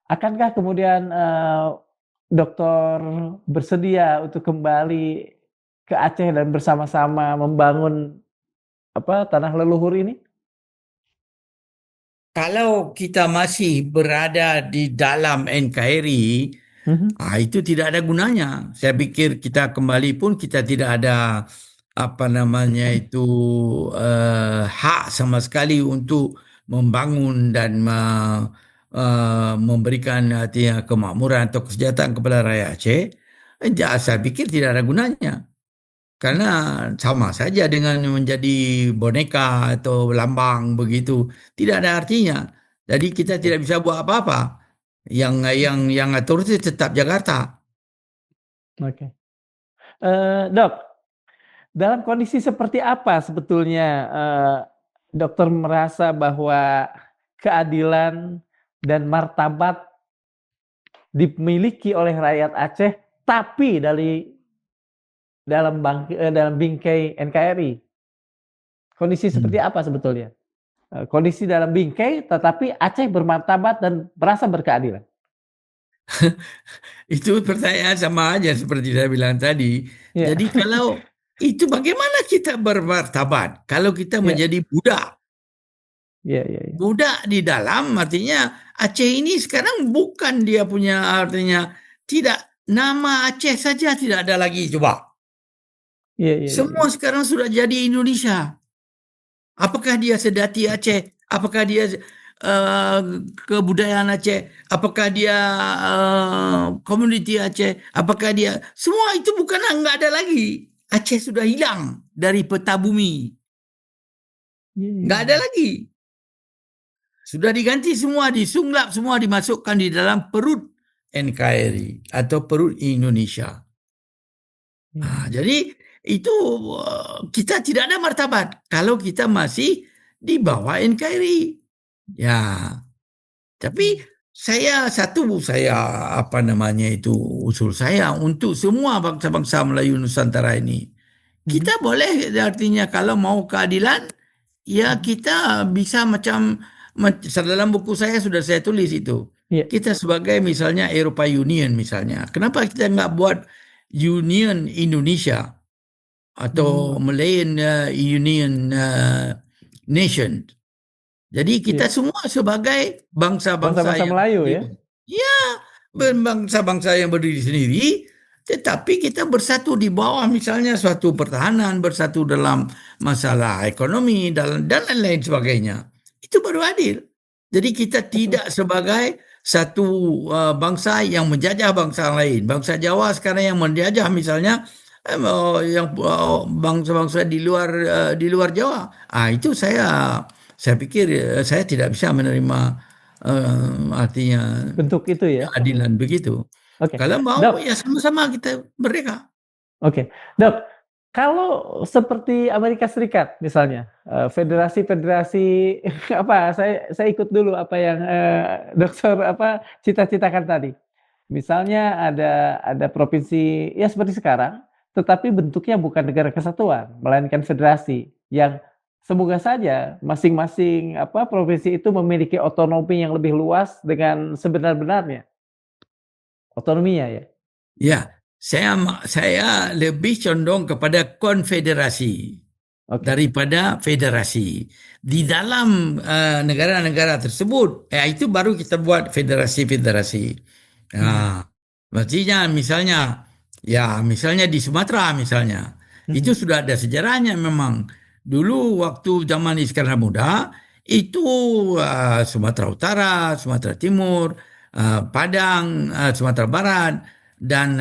akankah kemudian dokter bersedia untuk kembali ke Aceh dan bersama-sama membangun tanah leluhur ini? Kalau kita masih berada di dalam NKRI, itu tidak ada gunanya. Saya pikir kita kembali pun kita tidak ada apa namanya itu hak sama sekali untuk membangun dan memberikan artinya kemakmuran atau kesejahteraan kepada rakyat Aceh, saya pikir tidak ada gunanya. Karena sama saja dengan menjadi boneka atau lambang begitu, tidak ada artinya. Jadi kita Ya. tidak bisa buat apa-apa. Yang atur itu tetap Jakarta. Oke. Dok, dalam kondisi seperti apa sebetulnya dokter merasa bahwa keadilan dan martabat dimiliki oleh rakyat Aceh, tapi dalam bingkai NKRI? Kondisi seperti Hmm. apa sebetulnya? Kondisi dalam bingkai, tetapi Aceh bermartabat dan merasa berkeadilan. Itu pertanyaan sama aja seperti saya bilang tadi. Ya, Jadi kalau itu bagaimana kita bermartabat? Kalau kita ya, menjadi budak. ya, ya, ya, Budak di dalam artinya Aceh ini sekarang bukan dia punya artinya tidak nama Aceh saja tidak ada lagi coba. ya, ya, ya, Semua ya. sekarang sudah jadi Indonesia. Apakah dia sedati Aceh? Apakah dia eh, kebudayaan Aceh? Apakah dia community Aceh? Apakah dia semua itu bukan nggak ada lagi. Aceh sudah hilang dari peta bumi. Ya, Nggak ya, ada lagi. Sudah diganti semua, disunglap semua, dimasukkan di dalam perut NKRI atau perut Indonesia. ya, Jadi itu kita tidak ada martabat kalau kita masih di bawah NKRI. Ya, tapi saya apa namanya itu usul saya untuk semua bangsa-bangsa Melayu Nusantara ini. mhm, Kita boleh artinya kalau mau keadilan, ya mhm. kita bisa dalam buku saya sudah saya tulis itu. Ya, Kita sebagai misalnya Eropa Union misalnya. Kenapa kita nggak buat Union Indonesia atau hmm, Malayan Union Nation? Jadi kita ya. semua sebagai bangsa-bangsa Bangsa-bangsa yang Melayu ya. berdiri, ya bangsa-bangsa yang berdiri sendiri, tetapi kita bersatu di bawah misalnya suatu pertahanan, bersatu dalam masalah ekonomi dan lain-lain sebagainya. Itu baru adil. Jadi kita Betul. tidak sebagai satu bangsa yang menjajah bangsa lain. Bangsa Jawa sekarang yang menjajah misalnya yang bangsa-bangsa di luar Jawa. Itu saya pikir saya tidak bisa menerima artinya Bentuk itu ya. keadilan begitu. Oke. Kalau mau Dok, ya sama-sama kita merdeka. oke. Dok, kalau seperti Amerika Serikat misalnya, federasi-federasi apa, saya ikut dulu apa yang, dokter apa, cita-citakan tadi. Misalnya ada provinsi ya seperti sekarang, tetapi bentuknya bukan negara kesatuan, melainkan federasi yang semoga saja masing-masing apa, provinsi itu memiliki otonomi yang lebih luas dengan sebenar-benarnya, otonominya ya? Ya, saya lebih condong kepada konfederasi Oke. daripada federasi. Di dalam negara-negara tersebut, itu baru kita buat federasi-federasi. Mhm, Nah, mestinya misalnya, ya misalnya di Sumatera misalnya, itu mhm, sudah ada sejarahnya memang. Dulu waktu zaman Iskandar Muda, itu Sumatera Utara, Sumatera Timur, Padang, Sumatera Barat, dan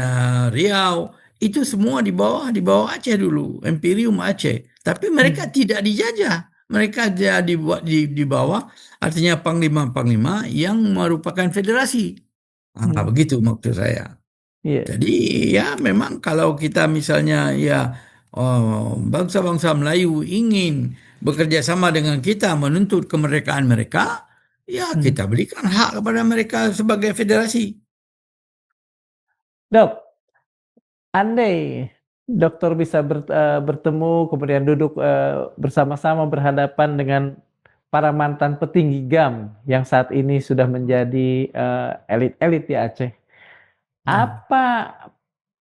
Riau, itu semua di bawah Aceh dulu, Imperium Aceh. Tapi mereka mhm, tidak dijajah. Mereka di bawah, artinya panglima-panglima yang merupakan federasi. mhm, Begitu maksud saya. iya, Jadi ya memang kalau kita misalnya ya bangsa-bangsa Melayu ingin bekerja sama dengan kita menuntut kemerdekaan mereka, ya mhm. kita berikan hak kepada mereka sebagai federasi. Dok, andai dokter bisa bertemu kemudian duduk, bersama-sama berhadapan dengan para mantan petinggi GAM yang saat ini sudah menjadi, elit-elit di Aceh. Hmm. Apa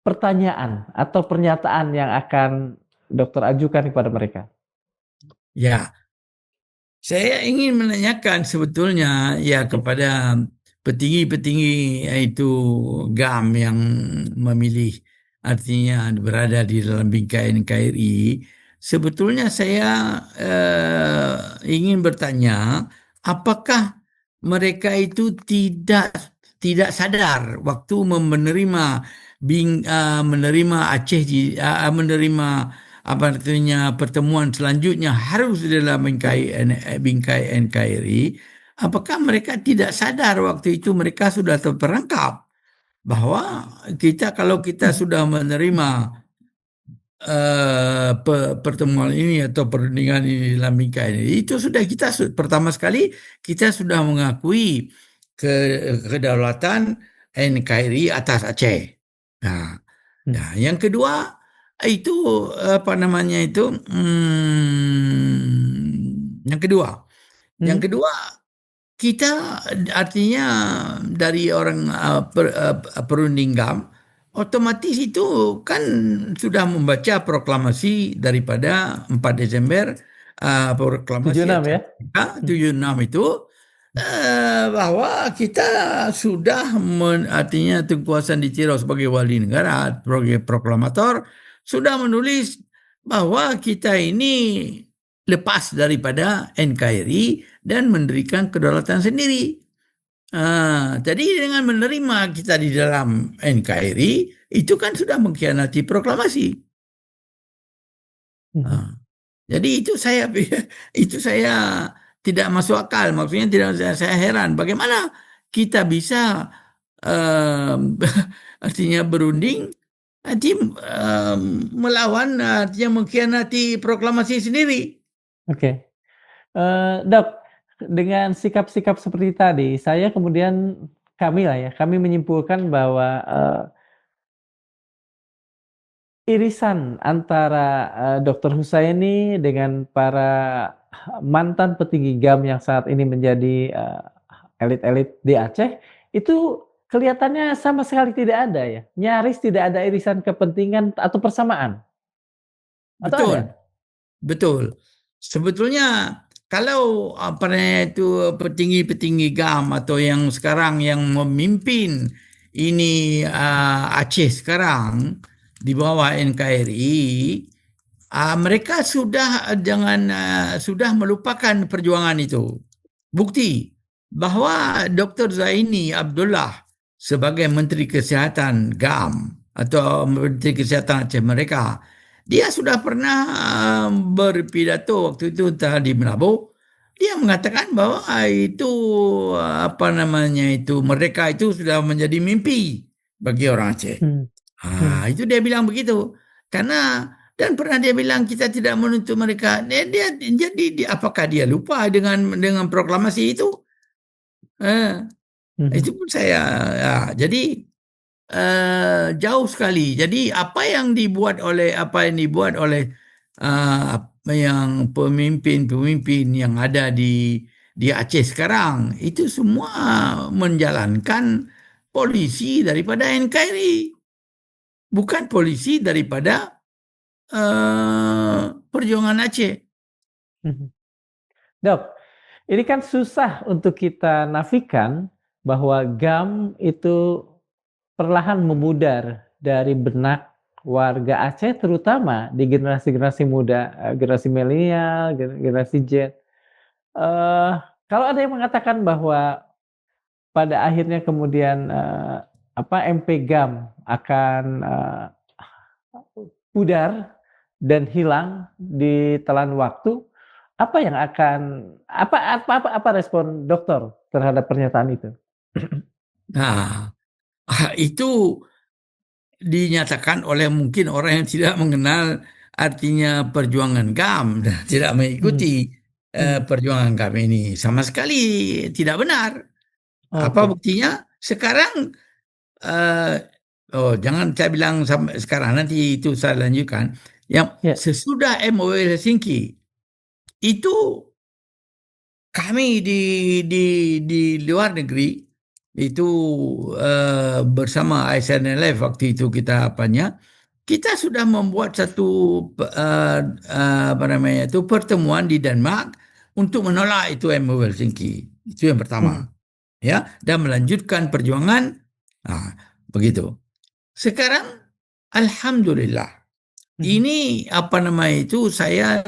pertanyaan atau pernyataan yang akan dokter ajukan kepada mereka? Ya, saya ingin menanyakan sebetulnya ya Ya, kepada petinggi-petinggi itu GAM yang memilih artinya berada di dalam bingkai NKRI, sebetulnya saya ingin bertanya, apakah mereka itu tidak sadar waktu menerima menerima Aceh menerima apa artinya pertemuan selanjutnya harus di dalam bingkai NKRI. Apakah mereka tidak sadar waktu itu mereka sudah terperangkap bahwa kalau kita sudah menerima pertemuan ini atau perundingan ini dalam bingkai ini, itu sudah pertama sekali kita sudah mengakui kedaulatan NKRI atas Aceh. Nah, nah, yang kedua itu apa namanya itu? Yang kedua, yang Mhm. kedua kita artinya dari orang perunding GAM, otomatis itu kan sudah membaca proklamasi daripada 4 Desember, proklamasi 76 Aceh ya? Merdeka 76 itu, bahwa kita sudah artinya Tunku Hasan Diciro sebagai wali negara, sebagai proklamator, sudah menulis bahwa kita ini lepas daripada NKRI dan mendirikan kedaulatan sendiri. Jadi dengan menerima kita di dalam NKRI, itu kan sudah mengkhianati proklamasi. Mhm. Ah, jadi itu saya tidak masuk akal. Maksudnya tidak, saya heran bagaimana kita bisa artinya berunding, melawan, artinya mengkhianati proklamasi sendiri. Oke. Dok, dengan sikap-sikap seperti tadi, kami menyimpulkan bahwa, irisan antara, Dokter Husaini dengan para mantan petinggi GAM yang saat ini menjadi, elit-elit di Aceh, itu kelihatannya sama sekali tidak ada ya? Nyaris tidak ada irisan kepentingan atau persamaan, atau ada? Betul. Betul. Sebetulnya kalau apa namanya itu petinggi-petinggi GAM atau yang sekarang yang memimpin ini, Aceh sekarang di bawah NKRI, mereka sudah melupakan perjuangan itu. Bukti bahwa Dr. Zaini Abdullah sebagai Menteri Kesihatan GAM atau Menteri Kesihatan Aceh mereka, dia sudah pernah berpidato waktu itu entah di Menabu. Dia mengatakan bahwa itu apa namanya itu mereka itu sudah menjadi mimpi bagi orang Aceh. Hmm, hmm, Itu dia bilang begitu. Karena dan pernah dia bilang kita tidak menuntut mereka. Jadi apakah dia lupa dengan proklamasi itu? Eh, mhm, itu pun saya, ya, jadi jauh sekali. Jadi apa yang dibuat oleh yang pemimpin-pemimpin yang ada di Aceh sekarang itu semua menjalankan polisi daripada NKRI, bukan polisi daripada perjuangan Aceh. mhm. Dok, ini kan susah untuk kita nafikan bahwa GAM itu perlahan memudar dari benak warga Aceh, terutama di generasi-generasi muda, generasi milenial, generasi Z. Eee, Kalau ada yang mengatakan bahwa pada akhirnya kemudian, MP GAM akan, pudar dan hilang ditelan waktu, apa respon dokter terhadap pernyataan itu? Nah, itu dinyatakan oleh mungkin orang yang tidak mengenal artinya perjuangan GAM dan tidak Mhm, mengikuti mhm, perjuangan GAM ini. Sama sekali tidak benar. Apa oke, buktinya? Sekarang, eh, oh jangan saya bilang sampai sekarang, nanti itu saya lanjutkan. Yang ya, sesudah MOU Helsinki itu kami di luar negeri itu bersama ISNLF waktu itu kita apanya, kita sudah membuat satu apa namanya itu pertemuan di Denmark untuk menolak itu MOU Helsinki. Itu yang pertama, mhm, ya, dan melanjutkan perjuangan. Begitu. Sekarang Alhamdulillah. Mhm, Ini apa namanya itu saya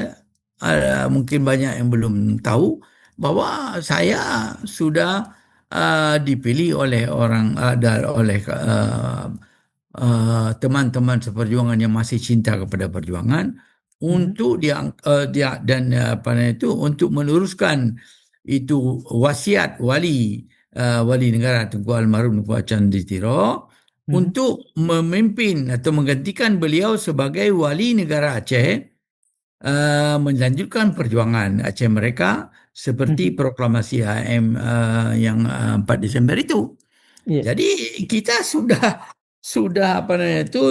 mungkin banyak yang belum tahu bahwa saya sudah dipilih oleh teman-teman seperjuangan yang masih cinta kepada perjuangan mhm, untuk dia dan apa namanya itu untuk meneruskan itu wasiat wali negara Tunku Almarhum Tunku Canditiro mhm, untuk memimpin atau menggantikan beliau sebagai wali negara Aceh, melanjutkan perjuangan Aceh mereka seperti mhm. proklamasi HM yang 4 Desember itu. Iya, Jadi kita sudah apa namanya itu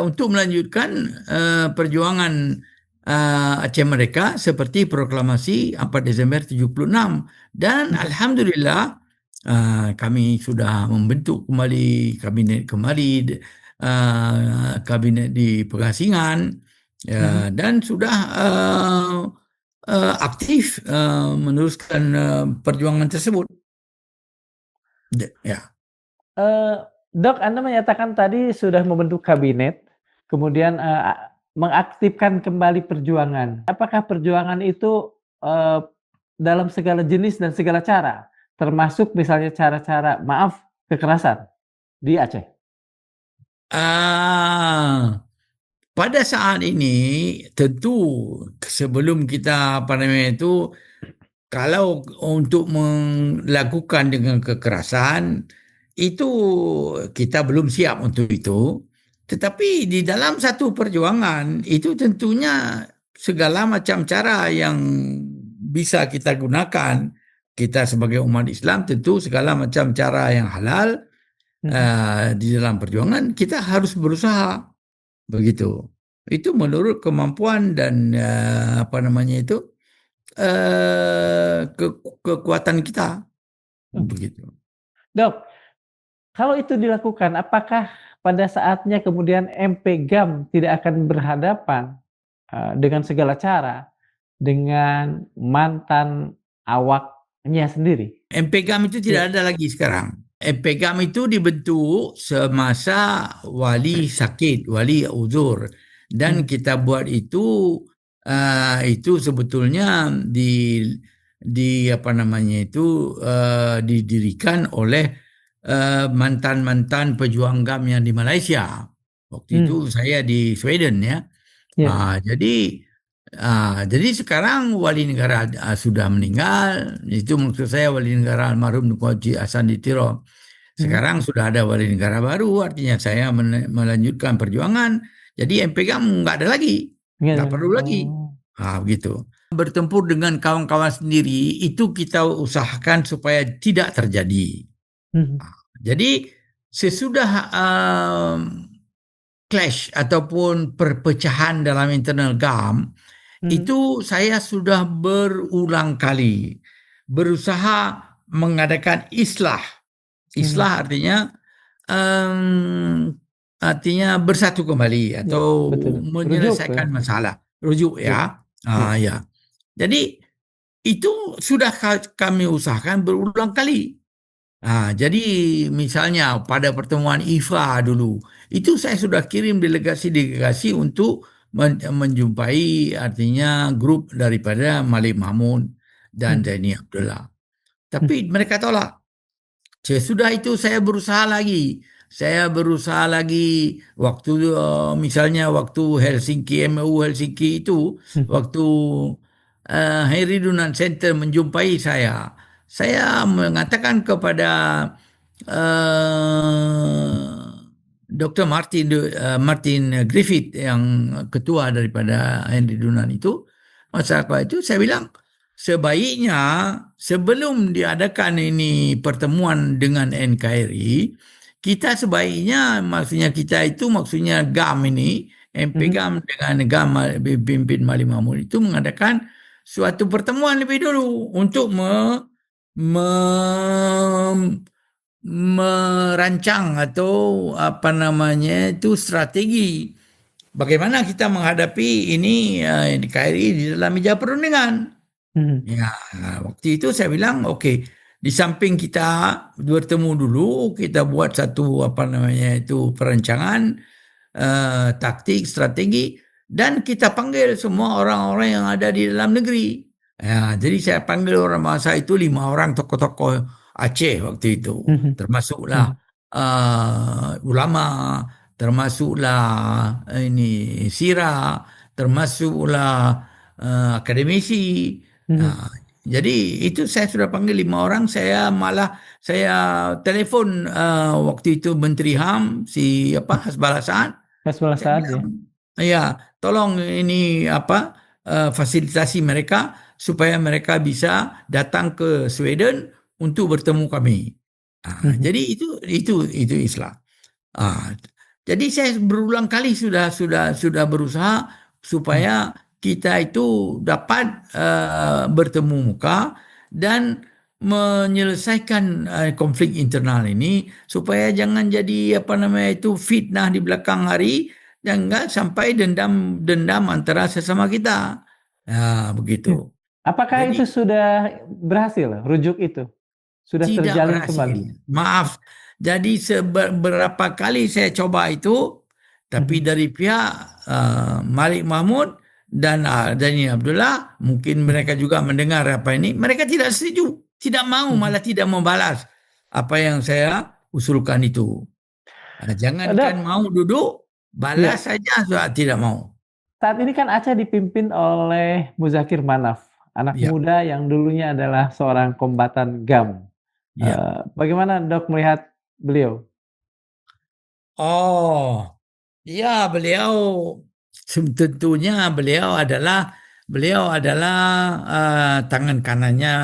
untuk melanjutkan perjuangan Aceh mereka seperti proklamasi 4 Desember 76 dan mhm, alhamdulillah kami sudah membentuk kembali kabinet kembali, kabinet di Pengasingan, mhm. dan sudah aktif meneruskan perjuangan tersebut. Ya. Eee, Dok, Anda menyatakan tadi sudah membentuk kabinet, kemudian, mengaktifkan kembali perjuangan. Apakah perjuangan itu, dalam segala jenis dan segala cara? Termasuk misalnya cara-cara maaf, kekerasan di Aceh? Ah, pada saat ini tentu sebelum kita apa namanya itu kalau untuk melakukan dengan kekerasan itu kita belum siap untuk itu. Tetapi di dalam satu perjuangan itu tentunya segala macam cara yang bisa kita gunakan. Kita sebagai umat Islam tentu segala macam cara yang halal Mhm, di dalam perjuangan kita harus berusaha begitu. Itu menurut kemampuan dan apa namanya itu kekuatan kita mhm. begitu. Dok, kalau itu dilakukan, apakah pada saatnya kemudian MP GAM tidak akan berhadapan, dengan segala cara, dengan mantan awaknya sendiri? MPGAM itu Iya, tidak ada lagi sekarang. MPGAM itu dibentuk semasa wali sakit, wali uzur, dan mhm, kita buat itu sebetulnya di apa namanya itu didirikan oleh mantan-mantan pejuang GAM yang di Malaysia. Waktu mmm, itu saya di Sweden ya. iya, Jadi sekarang wali negara sudah meninggal. Itu maksud saya wali negara almarhum Tunku Haji Hasan Ditiro. mhm, Sekarang sudah ada wali negara baru, artinya saya melanjutkan perjuangan. Jadi MPK nggak ada lagi, nggak nggak ada, perlu lagi. oh, Begitu. Bertempur dengan kawan-kawan sendiri itu kita usahakan supaya tidak terjadi. mhm, Jadi sesudah clash ataupun perpecahan dalam internal GAM, mhm, itu saya sudah berulang kali berusaha mengadakan islah. mhm, Islah em, artinya bersatu kembali iya, atau betul, rujuk ya, menyelesaikan masalah. Rujuk iya, ya. iya, Ya. Jadi itu sudah kami usahakan berulang kali. Jadi misalnya pada pertemuan IFA dulu, itu saya sudah kirim delegasi-delegasi untuk menjumpai artinya grup daripada Malik Mahmud dan mhm, Zaini Abdullah. mhm, Tapi mereka tolak. Sesudah itu saya berusaha lagi. Saya berusaha lagi waktu misalnya waktu Helsinki, MU Helsinki itu, mhm, waktu Henry Dunan Center menjumpai saya. Saya mengatakan kepada Dr. Martin Griffith yang ketua daripada Henry Dunan itu, masyarakat itu saya bilang sebaiknya sebelum diadakan ini pertemuan dengan NKRI, kita sebaiknya maksudnya kita itu maksudnya GAM ini, MP mhm, GAM dengan GAM pimpin Mali Mahmud itu mengadakan suatu pertemuan lebih dulu untuk me- merancang atau apa namanya itu strategi bagaimana kita menghadapi ini NKRI di dalam meja perundingan. mhm, Ya, waktu itu saya bilang, oke, di samping kita bertemu dulu, kita buat satu perancangan, taktik, strategi, dan kita panggil semua orang-orang yang ada di dalam negeri. Ya, jadi saya panggil orang masa itu 5 orang tokoh-tokoh Aceh waktu itu, Mhm. termasuklah Mhm. ulama, termasuklah ini sira, termasuklah akademisi. Mhm. Nah, jadi itu saya sudah panggil 5 orang. Saya telepon waktu itu Menteri HAM si Hasbala Saad. Hasbullah Saya Saad ya. bilang, ya tolong ini fasilitasi mereka supaya mereka bisa datang ke Sweden untuk bertemu kami. Mhm. Jadi itu Islam. Ah, jadi saya berulang kali sudah berusaha Mhm. supaya kita itu dapat bertemu muka dan menyelesaikan konflik internal ini supaya jangan jadi fitnah di belakang hari, dan enggak sampai dendam antara sesama kita. Ya, Ya. begitu. Apakah itu Jadi sudah berhasil, rujuk itu? Sudah tidak terjalin kembali? berhasil. Maaf. Jadi beberapa kali saya coba itu, tapi Mhm. dari pihak Malik Mahmud dan Dani Abdullah, mungkin Mhm. mereka juga mendengar apa ini, mereka tidak setuju, tidak mau, Mhm. malah tidak membalas apa yang saya usulkan itu. Jangankan Dok, mau duduk, balas ya, saja sudah tidak mau. saat ini kan Aceh dipimpin oleh Muzakir Manaf, anak Ya, muda yang dulunya adalah seorang kombatan GAM. ya. Bagaimana Dok melihat beliau? Oh, ya, tentunya beliau adalah tangan kanannya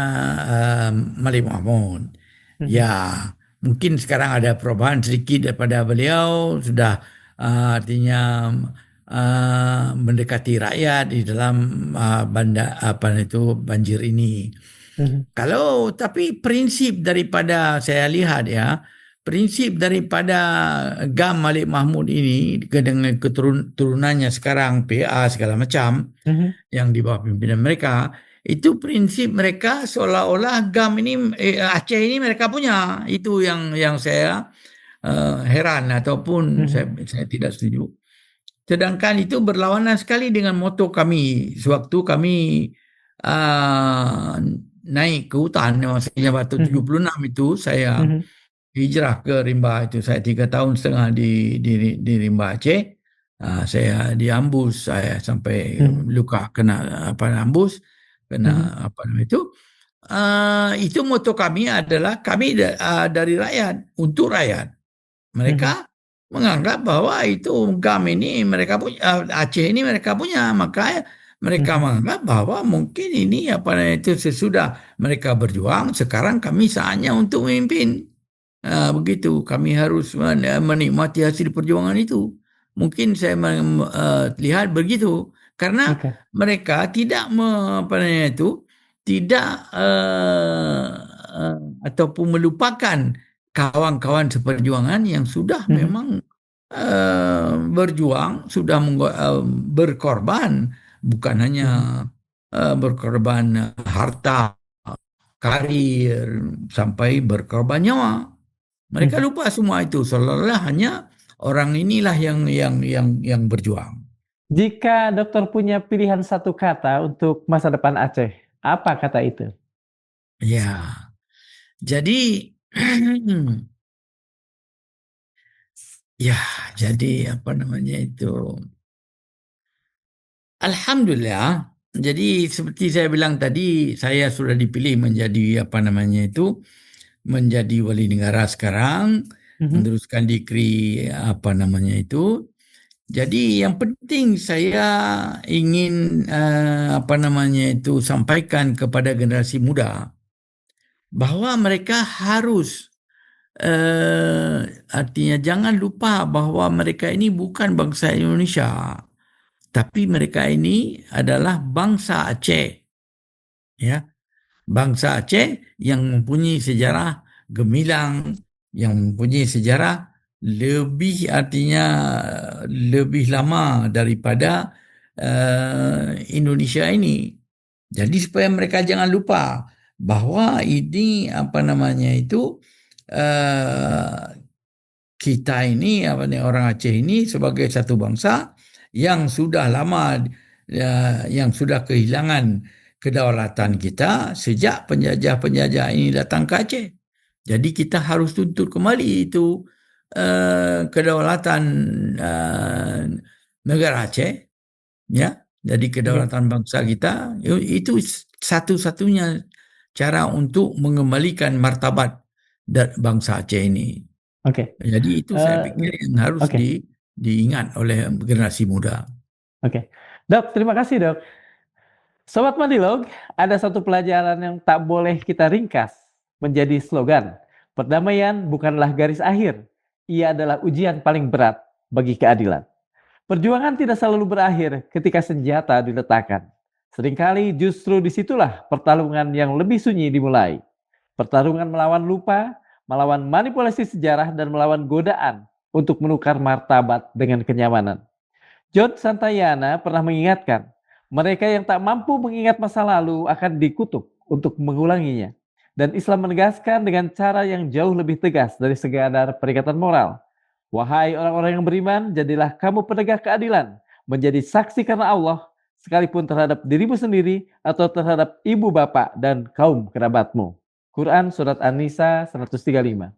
uh, Malik Mahmud. Ya, Mhm. mungkin sekarang ada perubahan sedikit daripada beliau, sudah artinya mendekati rakyat di dalam banjir ini. Mhm. Tapi prinsip daripada saya lihat ya, prinsip daripada Gam Malik Mahmud ini dengan keturunannya sekarang PA segala macam Mhm. yang di bawah pimpinan mereka, itu prinsip mereka seolah-olah Gam ini Aceh ini mereka punya. Itu yang saya heran ataupun Mhm. saya tidak setuju. Sedangkan itu berlawanan sekali dengan moto kami sewaktu kami uh, naik ke hutan, maksudnya waktu Mhm. 76 itu saya Mhm. hijrah ke Rimba, itu saya 3 tahun setengah di Rimba Aceh. Saya diambus, saya sampai Mhm. luka kena ambus, Mhm. kena apa namanya itu. Itu moto kami adalah kami dari rakyat untuk rakyat. Mereka Mhm. menganggap bahwa itu GAM ini mereka punya, Aceh ini mereka punya, maka mereka Mhm. menganggap bahwa mungkin ini itu sesudah mereka berjuang, sekarang kami saatnya untuk memimpin. Begitu, kami harus menikmati hasil perjuangan itu. Mungkin saya lihat begitu, karena Oke. mereka tidak tidak ataupun melupakan kawan-kawan seperjuangan yang sudah Mhm. memang berjuang, sudah berkorban, bukan hanya Mhm. berkorban harta, karir, sampai berkorban nyawa. Mereka Mhm. lupa semua itu, seolah-olah hanya orang inilah yang berjuang. Jika dokter punya pilihan satu kata untuk masa depan Aceh, apa kata itu? Ya, jadi ya, jadi apa namanya itu? Alhamdulillah. Jadi seperti saya bilang tadi, saya sudah dipilih menjadi menjadi wali negara sekarang, Mhm. meneruskan dikri Jadi yang penting saya ingin sampaikan kepada generasi muda bahwa mereka harus artinya jangan lupa bahwa mereka ini bukan bangsa Indonesia, tapi mereka ini adalah bangsa Aceh, ya. Bangsa Aceh yang mempunyai sejarah gemilang, yang mempunyai sejarah lebih lama daripada Indonesia ini. Jadi supaya mereka jangan lupa. bahwa ini apa namanya itu kita ini orang Aceh ini sebagai satu bangsa yang sudah lama yang sudah kehilangan kedaulatan kita sejak penjajah-penjajah ini datang ke Aceh. Jadi kita harus tuntut kembali itu kedaulatan negara Aceh, ya. Jadi kedaulatan bangsa kita itu satu-satunya cara untuk mengembalikan martabat bangsa Aceh ini. Oke. Jadi itu saya pikir yang harus Oke. diingat oleh generasi muda. Oke. Dok, terima kasih, Dok. Sobat Mandilog, ada satu pelajaran yang tak boleh kita ringkas menjadi slogan. Perdamaian bukanlah garis akhir. Ia adalah ujian paling berat bagi keadilan. Perjuangan tidak selalu berakhir ketika senjata diletakkan. Seringkali justru disitulah pertarungan yang lebih sunyi dimulai. Pertarungan melawan lupa, melawan manipulasi sejarah, dan melawan godaan untuk menukar martabat dengan kenyamanan. John Santayana pernah mengingatkan, mereka yang tak mampu mengingat masa lalu akan dikutuk untuk mengulanginya. Dan Islam menegaskan dengan cara yang jauh lebih tegas dari sekadar peringatan moral. Wahai orang-orang yang beriman, jadilah kamu penegak keadilan, menjadi saksi karena Allah, sekalipun terhadap dirimu sendiri atau terhadap ibu bapak dan kaum kerabatmu. Quran Surat An-Nisa 135.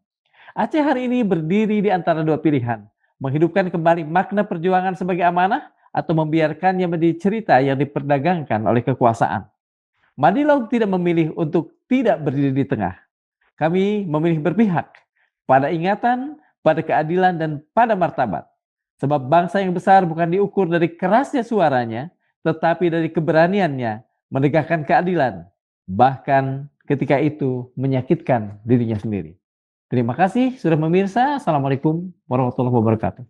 Aceh hari ini berdiri di antara dua pilihan, menghidupkan kembali makna perjuangan sebagai amanah atau membiarkannya menjadi cerita yang diperdagangkan oleh kekuasaan. Madilog tidak memilih untuk tidak berdiri di tengah. Kami memilih berpihak pada ingatan, pada keadilan, dan pada martabat. Sebab bangsa yang besar bukan diukur dari kerasnya suaranya, tetapi dari keberaniannya menegakkan keadilan, bahkan ketika itu menyakitkan dirinya sendiri. Terima kasih sudah memirsa. Assalamualaikum warahmatullahi wabarakatuh.